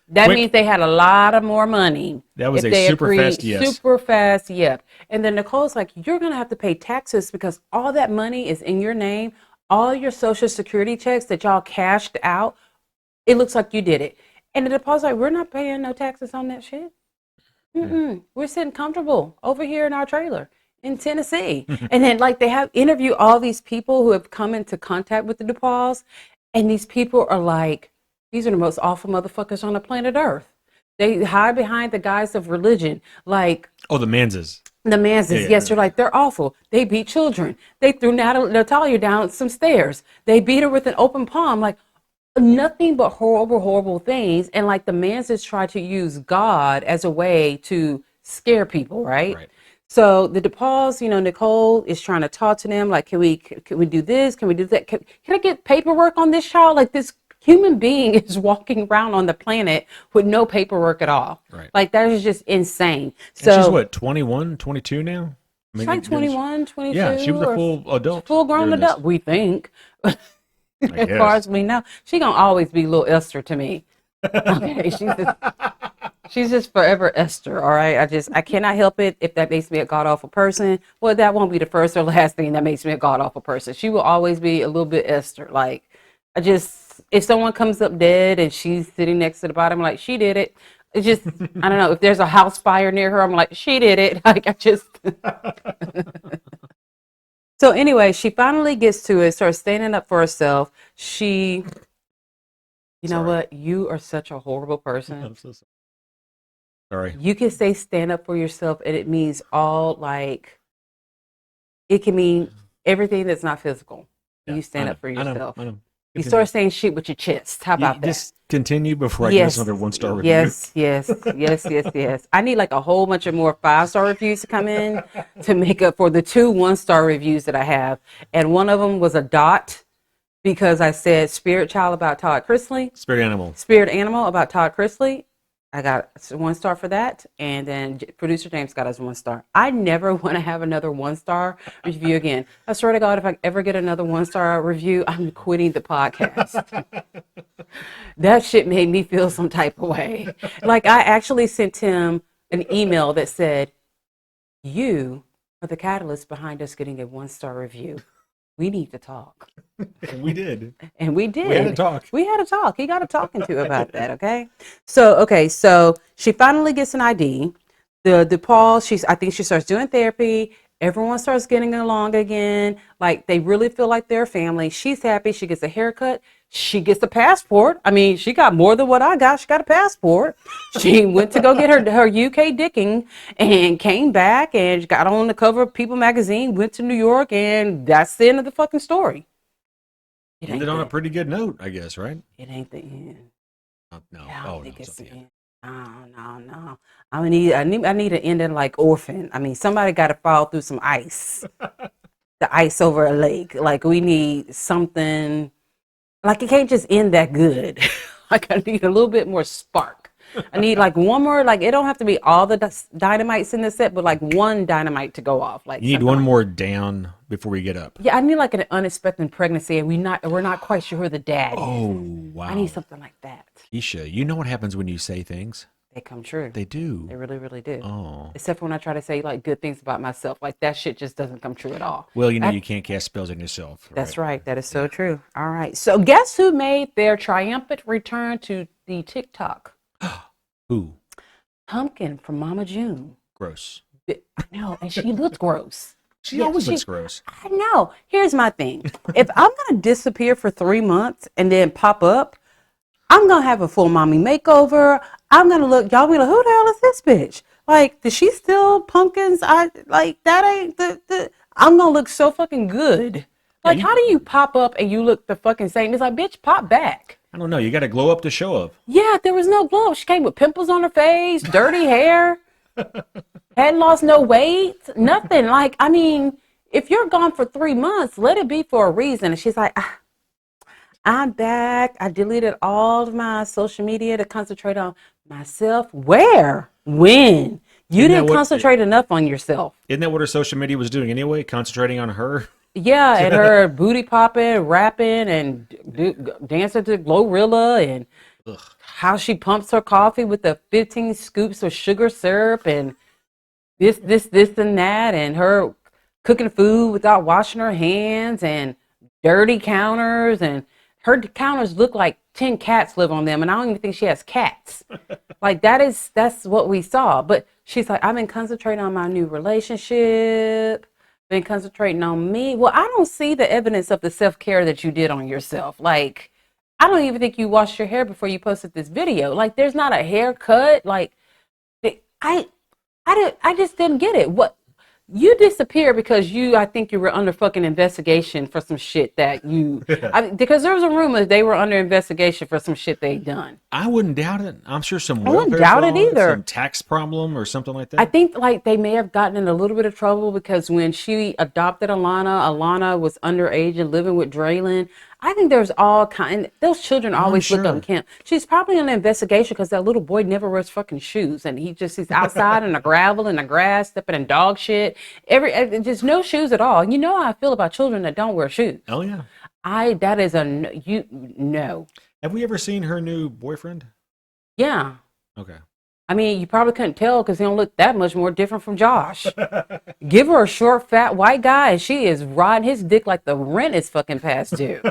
That Quick. means they had a lot of more money. That was if a they super agreed, fast yes. Super fast, yep. And then Nicole's like, you're going to have to pay taxes because all that money is in your name. All your Social Security checks that y'all cashed out, it looks like you did it. And the DePaul's like, we're not paying no taxes on that shit. We're sitting comfortable over here in our trailer in Tennessee. And then like they have interview all these people who have come into contact with the DePauls, and these people are like, these are the most awful motherfuckers on the planet Earth. They hide behind the guise of religion. Like, oh, the Manses. The Manses, yes, they're like, they're awful. They beat children. They threw Natalia down some stairs. They beat her with an open palm. Like, nothing but horrible, horrible things. And like the Manses try to use God as a way to scare people, right? So the DePauls, Nicole is trying to talk to them. Like, can we do this? Can we do that? Can I get paperwork on this child? Like, this human being is walking around on the planet with no paperwork at all. Right. Like, that is just insane. So and she's what, 21, 22 now? I mean, she's like 21, 22. Yeah, she was a full adult. Full grown adult, we think. As far as we know, she gonna always be little Esther to me. Okay, she's just forever Esther. All right, I cannot help it if that makes me a god awful person. Well, that won't be the first or last thing that makes me a god awful person. She will always be a little bit Esther. Like, if someone comes up dead and she's sitting next to the body, I'm like, she did it. It's just, I don't know. If there's a house fire near her, I'm like, she did it. Like, I just. So anyway, she finally gets to it, starts standing up for herself. You know what? You are such a horrible person. I'm so sorry. You can say stand up for yourself, and it means it can mean everything that's not physical. Yeah, you stand up for yourself. I know. You start saying shit with your chest. How about that? Just continue before I get another 1-star review. Yes. I need like a whole bunch of more 5-star reviews to come in to make up for the 2 1-star reviews that I have. And one of them was a dot because I said Spirit Child about Todd Chrisley. Spirit Animal about Todd Chrisley. I got 1 star for that. And then producer James got us 1 star. I never want to have another 1-star review again. I swear to God, if I ever get another 1-star review, I'm quitting the podcast. That shit made me feel some type of way. Like, I actually sent him an email that said, you are the catalyst behind us getting a 1-star review. We need to talk. And we did. We had a talk. He got a talking to about that, okay? So she finally gets an ID. The DePaul, I think she starts doing therapy. Everyone starts getting along again. Like, they really feel like they're a family. She's happy. She gets a haircut. She gets a passport. I mean, she got more than what I got. She got a passport. She went to go get her UK dicking and came back and got on the cover of People magazine, went to New York, and that's the end of the fucking story. Ended on a pretty good note, I guess, right? It ain't the end. No. I Oh don't no. think it's Something. the end. No. I need an ending like Orphan. I mean, somebody got to fall through some ice. The ice over a lake. Like we need something. Like it can't just end that good. Like I need a little bit more spark. I need like one more. Like it don't have to be all the dynamites in the set, but like one dynamite to go off. Like You need something one like, more down before we get up. yeah, I need like an unexpected pregnancy, and we're not quite sure who the dad Oh is. wow. I need something like that. Keisha, you know what happens when you say things? They come true. They do. They really, really do. Oh. Except for when I try to say like good things about myself, like that shit just doesn't come true at all. Well, you can't cast spells on yourself. That's Right? right. That is so true. All right. So guess who made their triumphant return to the TikTok? Who? Pumpkin from Mama June. Gross. I know, and she looks gross. She Yeah, always looks gross. I know. Here's my thing. If I'm gonna disappear for 3 months and then pop up, I'm gonna have a full mommy makeover. I'm gonna look. Y'all be like, who the hell is this bitch? Like, does she still pumpkins? I like that ain't the. I'm gonna look so fucking good. Like, how do you pop up and you look the fucking same? It's like, bitch, pop back. I don't know. You got to glow up to show up. Yeah, there was no glow. She came with pimples on her face, dirty hair, hadn't lost no weight, nothing. Like, I mean, if you're gone for 3 months, let it be for a reason. And she's like, I'm back. I deleted all of my social media to concentrate on myself. Where? When? You didn't concentrate enough on yourself. Isn't that what her social media was doing anyway? Concentrating on her? Yeah, and her booty popping, rapping, and dancing to Glorilla, and how she pumps her coffee with the 15 scoops of sugar syrup, and this, and that, and her cooking food without washing her hands, and dirty counters, and her counters look like 10 cats live on them, and I don't even think she has cats. Like that's what we saw. But she's like, I've been concentrating on my new relationship, been concentrating on me. Well, I don't see the evidence of the self-care that you did on yourself. Like, I don't even think you washed your hair before you posted this video. Like, there's not a haircut. Like, I just didn't get it. What? You disappeared because I think you were under fucking investigation for some shit that because there was a rumor they were under investigation for some shit they'd done. I wouldn't doubt it. I'm sure some I wouldn't welfare doubt it fraud, either. some tax problem or something like that. I think like they may have gotten in a little bit of trouble because when she adopted Alana was underage and living with Draylon. I think there's all kind. Those children always look on camp. She's probably under investigation because that little boy never wears fucking shoes, and he's outside in the gravel and the grass, stepping in dog shit. Just no shoes at all. You know how I feel about children that don't wear shoes. Oh yeah. That is no. Have we ever seen her new boyfriend? Yeah. Okay. I mean, you probably couldn't tell because he don't look that much more different from Josh. Give her a short, fat, white guy, and she is riding his dick like the rent is fucking past due.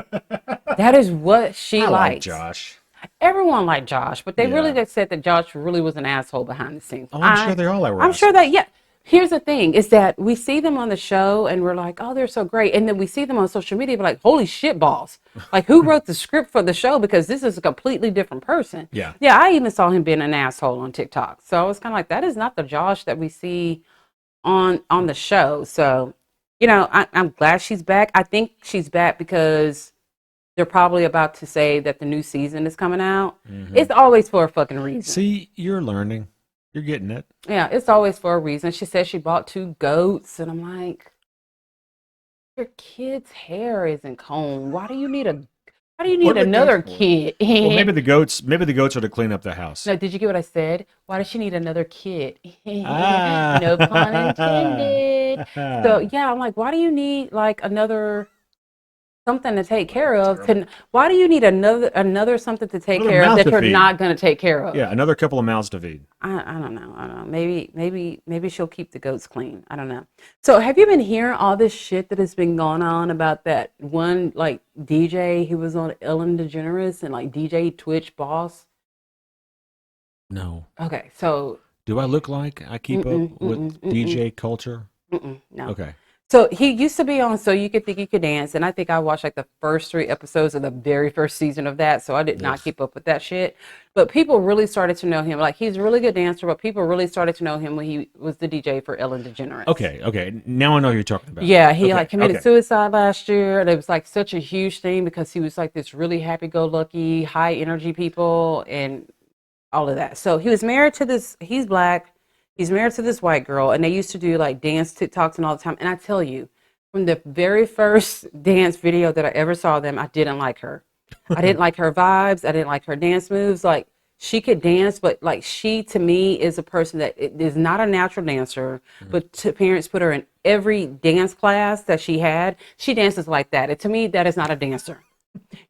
That is what she I like likes. Josh. Everyone liked Josh, but they really Yeah. said that Josh really was an asshole behind the scenes. Oh, I'm sure they all are. I'm sure that, yeah. Here's the thing is that we see them on the show and we're like, oh, they're so great. And then we see them on social media, we're like, holy shit balls. Like, who wrote the script for the show? Because this is a completely different person. Yeah. Yeah, I even saw him being an asshole on TikTok. So I was kind of like, that is not the Josh that we see on the show. So, I'm glad she's back. I think she's back because they're probably about to say that the new season is coming out. Mhm. It's always for a fucking reason. See, you're learning. You're getting it. Yeah, it's always for a reason. She said she bought 2 goats, and I'm like, your kid's hair isn't combed. Why do you need another kid? Well, maybe the goats are to clean up the house. No, did you get what I said? Why does she need another kid? Ah. No pun intended. So yeah, I'm like, why do you need like another something to take care of? Why do you need another something to take Another care of mouth that to you're feed. not going to take care of? Yeah, another couple of mouths to feed. I don't know. Maybe she'll keep the goats clean. I don't know. So have you been hearing all this shit that has been going on about that one like DJ who was on Ellen DeGeneres and like DJ Twitch boss? No. Okay, so Do I look like I keep up with DJ culture? no. Okay. So he used to be on So You Could Think You Could Dance, and I think I watched like the first 3 episodes of the very first season of that, so I did not Ugh. keep up with that shit. But people really started to know him. Like he's a really good dancer, but people really started to know him when he was the DJ for Ellen DeGeneres. Okay. Now I know who you're talking about. Yeah, he Okay, like committed okay. suicide last year, and it was like such a huge thing because he was like this really happy-go-lucky, high energy people, and all of that. So he was married to this, he's black, he's married to this white girl, and they used to do like dance TikToks and all the time. And I tell you, from the very first dance video that I ever saw them, I didn't like her. I didn't like her vibes. I didn't like her dance moves. Like she could dance, but like she to me is a person that is not a natural dancer, but parents put her in every dance class that she had. She dances like that. And to me, that is not a dancer.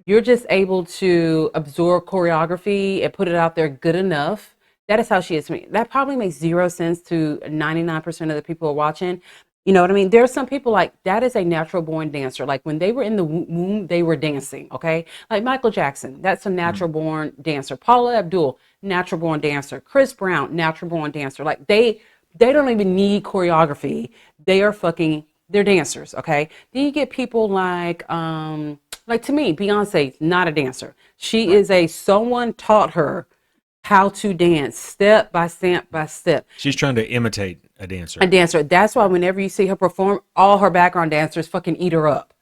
You're just able to absorb choreography and put it out there good enough. That is how she is to me. That probably makes zero sense to 99% of the people who are watching. You know what I mean? There are some people like that is a natural born dancer. Like when they were in the womb, they were dancing. Okay. Like Michael Jackson, that's a natural born dancer. Paula Abdul, natural born dancer. Chris Brown, natural born dancer. Like they don't even need choreography. They are they're dancers. Okay. Then you get people like to me, Beyonce's not a dancer. She Right. is someone taught her how to dance step by step by step. She's trying to imitate a dancer. A dancer. That's why whenever you see her perform, all her background dancers fucking eat her up.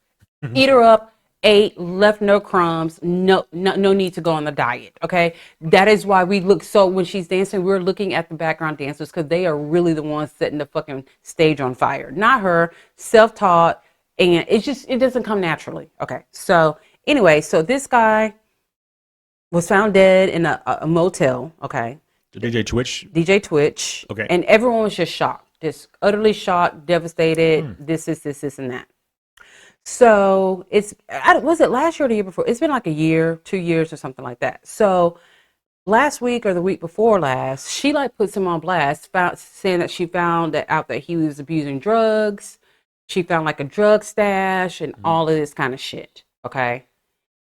Eat her up, ate, left no crumbs, no need to go on the diet. Okay. That is why we look so when she's dancing, we're looking at the background dancers because they are really the ones setting the fucking stage on fire. Not her, self-taught, and it doesn't come naturally. Okay. So anyway, so this guy was found dead in a motel. Okay. The DJ Twitch. DJ Twitch. Okay. And everyone was just shocked, just utterly shocked, devastated. This, and that. So was it last year or the year before? It's been like a year, 2 years or something like that. So last week or the week before last, she like puts him on blast, saying that she found out that he was abusing drugs. She found like a drug stash and all of this kind of shit. Okay.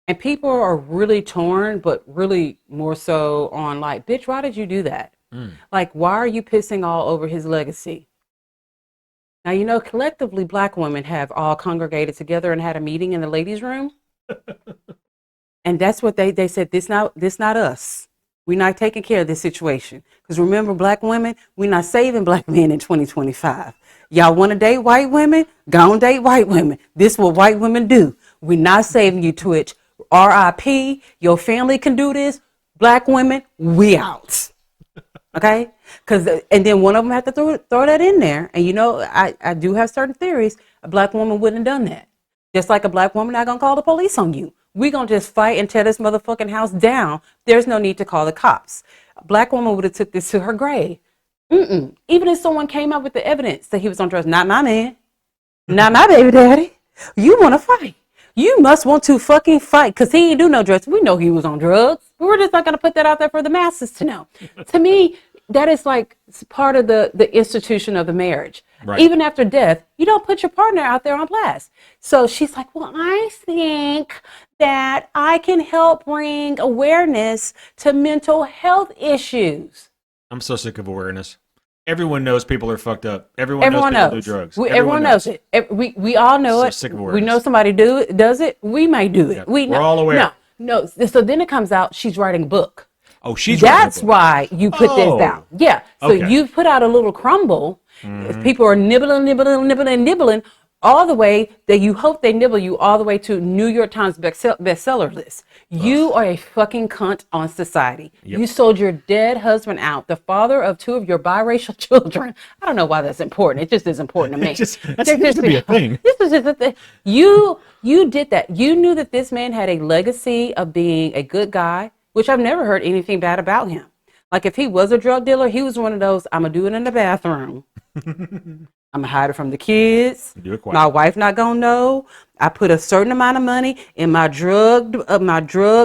And people are really torn, but really more so on like, bitch, why did you do that? Like, why are you pissing all over his legacy? Now, you know, collectively, black women have all congregated together and had a meeting in the ladies' room. And that's what they said, this not us. We're not taking care of this situation. Because remember, black women, we're not saving black men in 2025. Y'all want to date white women? Go and date white women. This is what white women do. We're not saving you, Twitch. RIP, your family can do this. Black women, we out. Okay? And then one of them had to throw that in there. And you know, I do have certain theories. A black woman wouldn't have done that. Just like a black woman not going to call the police on you. We're going to just fight and tear this motherfucking house down. There's no need to call the cops. A black woman would have took this to her grave. Even if someone came out with the evidence that he was on drugs, not my man, not my baby daddy. You want to fight. You must want to fucking fight because he ain't do no drugs. We know he was on drugs. We're just not going to put that out there for the masses to know. To me, that is like part of the institution of the marriage. Right. Even after death, you don't put your partner out there on blast. So she's like, well, I think that I can help bring awareness to mental health issues. I'm so sick of awareness. Everyone knows people are fucked up. Everyone knows people do drugs. Everyone knows it. We all know it. Sick of We awareness. know somebody does it. We may do it. Yeah, We're all aware. No. So then it comes out she's writing a book. Oh, she's writing a That's book. why you put this out. Yeah. So Okay. you put out a little crumble. If people are nibbling all the way that you hope they nibble you all the way to New York Times bestseller list. You are a fucking cunt on society. Yep. You sold your dead husband out, the father of 2 of your biracial children. I don't know why that's important. It just is important to me. That seems to be a thing. This is just a thing. You did that. You knew that this man had a legacy of being a good guy, which I've never heard anything bad about him. Like if he was a drug dealer, he was one of those, I'm going to do it in the bathroom. I'm going to hide it from the kids. Do it quiet. My wife not going to know. I put a certain amount of money in my drug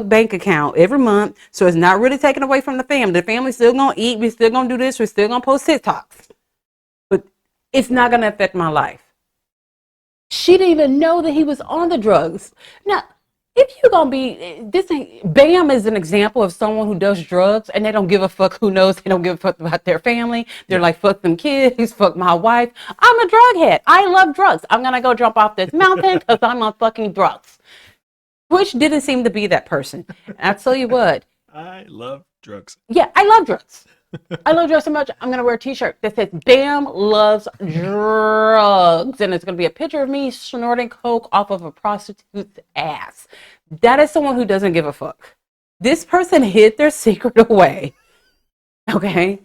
bank account every month. So it's not really taken away from the family. The family's still going to eat. We're still going to do this. We're still going to post TikToks. But it's not going to affect my life. She didn't even know that he was on the drugs. Now, if you're gonna be this ain't Bam is an example of someone who does drugs and they don't give a fuck who knows, they don't give a fuck about their family. They're Yeah. like, fuck them kids, fuck my wife. I'm a drug head. I love drugs. I'm gonna go jump off this mountain because I'm on fucking drugs. Which didn't seem to be that person. And I tell you what, I love drugs. yeah, I love drugs. I love drugs so much. I'm gonna wear a T-shirt that says "Bam loves drugs," and it's gonna be a picture of me snorting coke off of a prostitute's ass. That is someone who doesn't give a fuck. This person hid their secret away. Okay,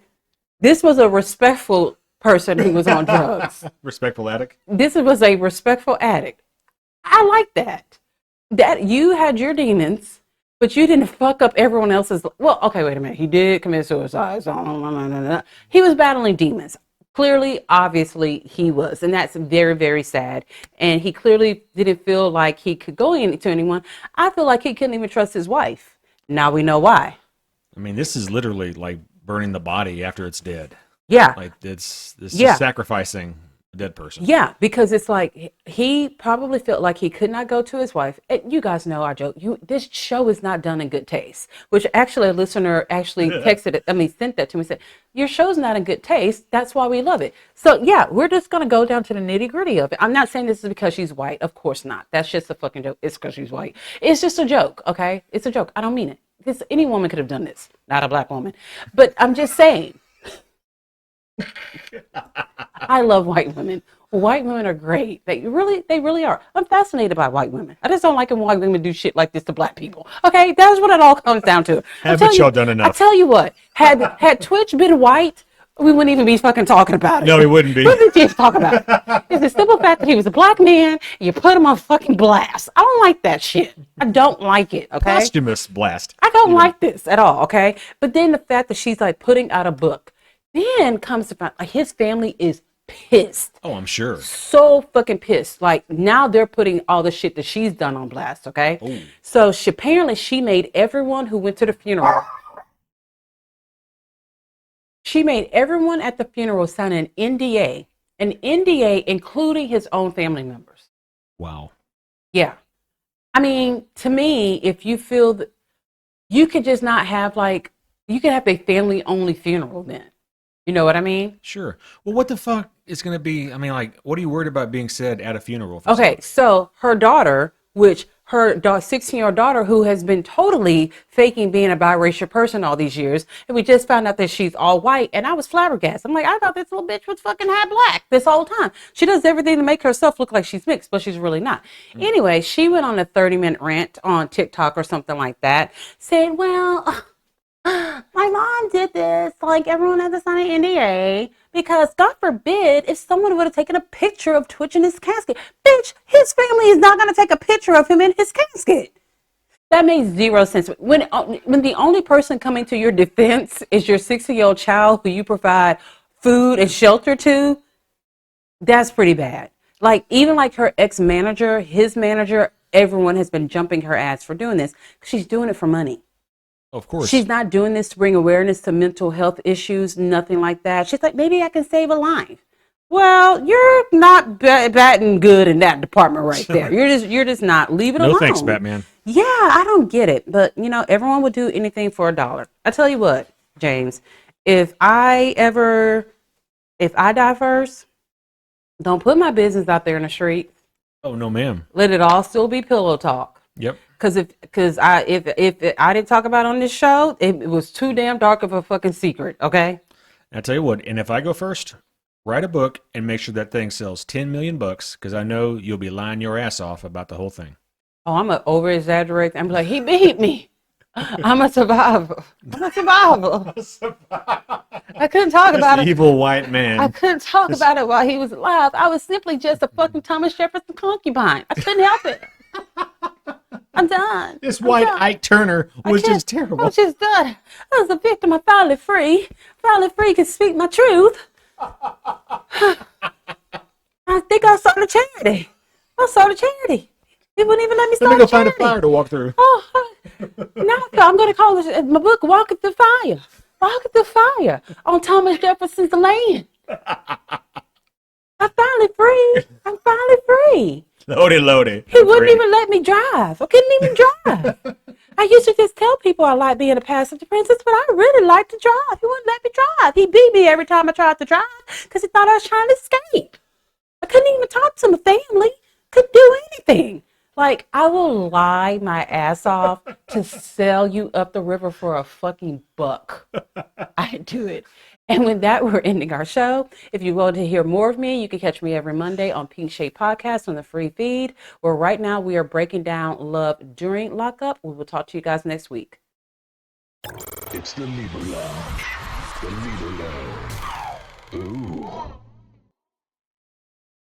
this was a respectful person who was on drugs. Respectful addict. This was a respectful addict. I like that. That you had your demons, but you didn't fuck up everyone else's. Well, okay, wait a minute. He did commit suicide. So he was battling demons. Clearly, obviously, he was. And that's very, very sad. And he clearly didn't feel like he could go to anyone. I feel like he couldn't even trust his wife. Now we know why. I mean, this is literally like burning the body after it's dead. Yeah. Like this Yeah. is sacrificing a dead person. Yeah, because it's like he probably felt like he could not go to his wife. And you guys know I joke. This show is not done in good taste. Which actually a listener actually texted it. I mean, sent that to me. Said your show's not in good taste. That's why we love it. So yeah, we're just gonna go down to the nitty gritty of it. I'm not saying this is because she's white. Of course not. That's just a fucking joke. It's because she's white. It's just a joke. Okay, it's a joke. I don't mean it. Because any woman could have done this, not a black woman. But I'm just saying. I love white women. White women are great. They really are. I'm fascinated by white women. I just don't like when white women do shit like this to black people. Okay, that's what it all comes down to. Haven't y'all done enough? I tell you what, had Twitch been white, we wouldn't even be fucking talking about it. No, we wouldn't be. We wouldn't just talk about it. It's the simple fact that he was a black man. You put him on fucking blast. I don't like that shit. I don't like it. Okay. Posthumous blast. I don't like this at all. Okay. But then the fact that she's like putting out a book, then comes to find like his family is pissed. Oh, I'm sure. So fucking pissed. Like now they're putting all the shit that she's done on blast. Okay. Ooh. So apparently she made everyone who went to the funeral. She made everyone at the funeral sign an NDA including his own family members. Wow. Yeah. I mean, to me, if you feel that you could just not have like, you could have a family only funeral then. You know what I mean? Sure. Well, what the fuck is going to be? I mean, like, what are you worried about being said at a funeral? For Okay, so her daughter, her 16-year-old daughter, who has been totally faking being a biracial person all these years, and we just found out that she's all white, and I was flabbergasted. I'm like, I thought this little bitch was fucking half black this whole time. She does everything to make herself look like she's mixed, but she's really not. Anyway, she went on a 30-minute rant on TikTok or something like that, saying, well, my mom did this, like everyone had to sign an NDA because God forbid if someone would have taken a picture of Twitch in his casket. Bitch, his family is not going to take a picture of him in his casket. That makes zero sense. When the only person coming to your defense is your 60-year-old child who you provide food and shelter to, that's pretty bad. Like even like her ex-manager, his manager, everyone has been jumping her ass for doing this. She's doing it for money. Of course. She's not doing this to bring awareness to mental health issues, nothing like that. She's like, maybe I can save a life. Well, you're not batting good in that department right there. You're just not. Leave it alone. No thanks, Batman. Yeah, I don't get it. But, everyone would do anything for $1. I tell you what, James, if I die first, don't put my business out there in the street. Oh, no, ma'am. Let it all still be pillow talk. Yep. Because if I didn't talk about it on this show, it was too damn dark of a fucking secret. Okay. I tell you what, and if I go first, write a book and make sure that thing sells 10 million bucks because I know you'll be lying your ass off about the whole thing. Oh, I'm gonna over exaggerate. I'm like, he beat me. I'm a survivor. I couldn't talk about it. Evil white man. I couldn't talk about it while he was alive. I was simply just a fucking Thomas Jefferson concubine. I couldn't help it. I'm done. This white done. Ike Turner was just terrible. I was just done. I was a victim. I'm finally free. Finally free can speak my truth. I think I saw the charity. They wouldn't even let me start Let me go the find a charity. fire to walk through. Oh, now I'm going to call this my book, Walking Through Fire. Walking Through Fire on Thomas Jefferson's land. I'm finally free. Loaded. He wouldn't even let me drive. I couldn't even drive. I used to just tell people I like being a passenger princess, but I really like to drive. He wouldn't let me drive. He beat me every time I tried to drive because he thought I was trying to escape. I couldn't even talk to my family. Couldn't do anything. Like, I will lie my ass off to sell you up the river for a fucking buck. I do it. And with that, we're ending our show. If you want to hear more of me, you can catch me every Monday on Pink Shade Podcast on the free feed, where right now we are breaking down love during lockup. We will talk to you guys next week. It's the Libra Lounge. The Libra Lounge. Ooh.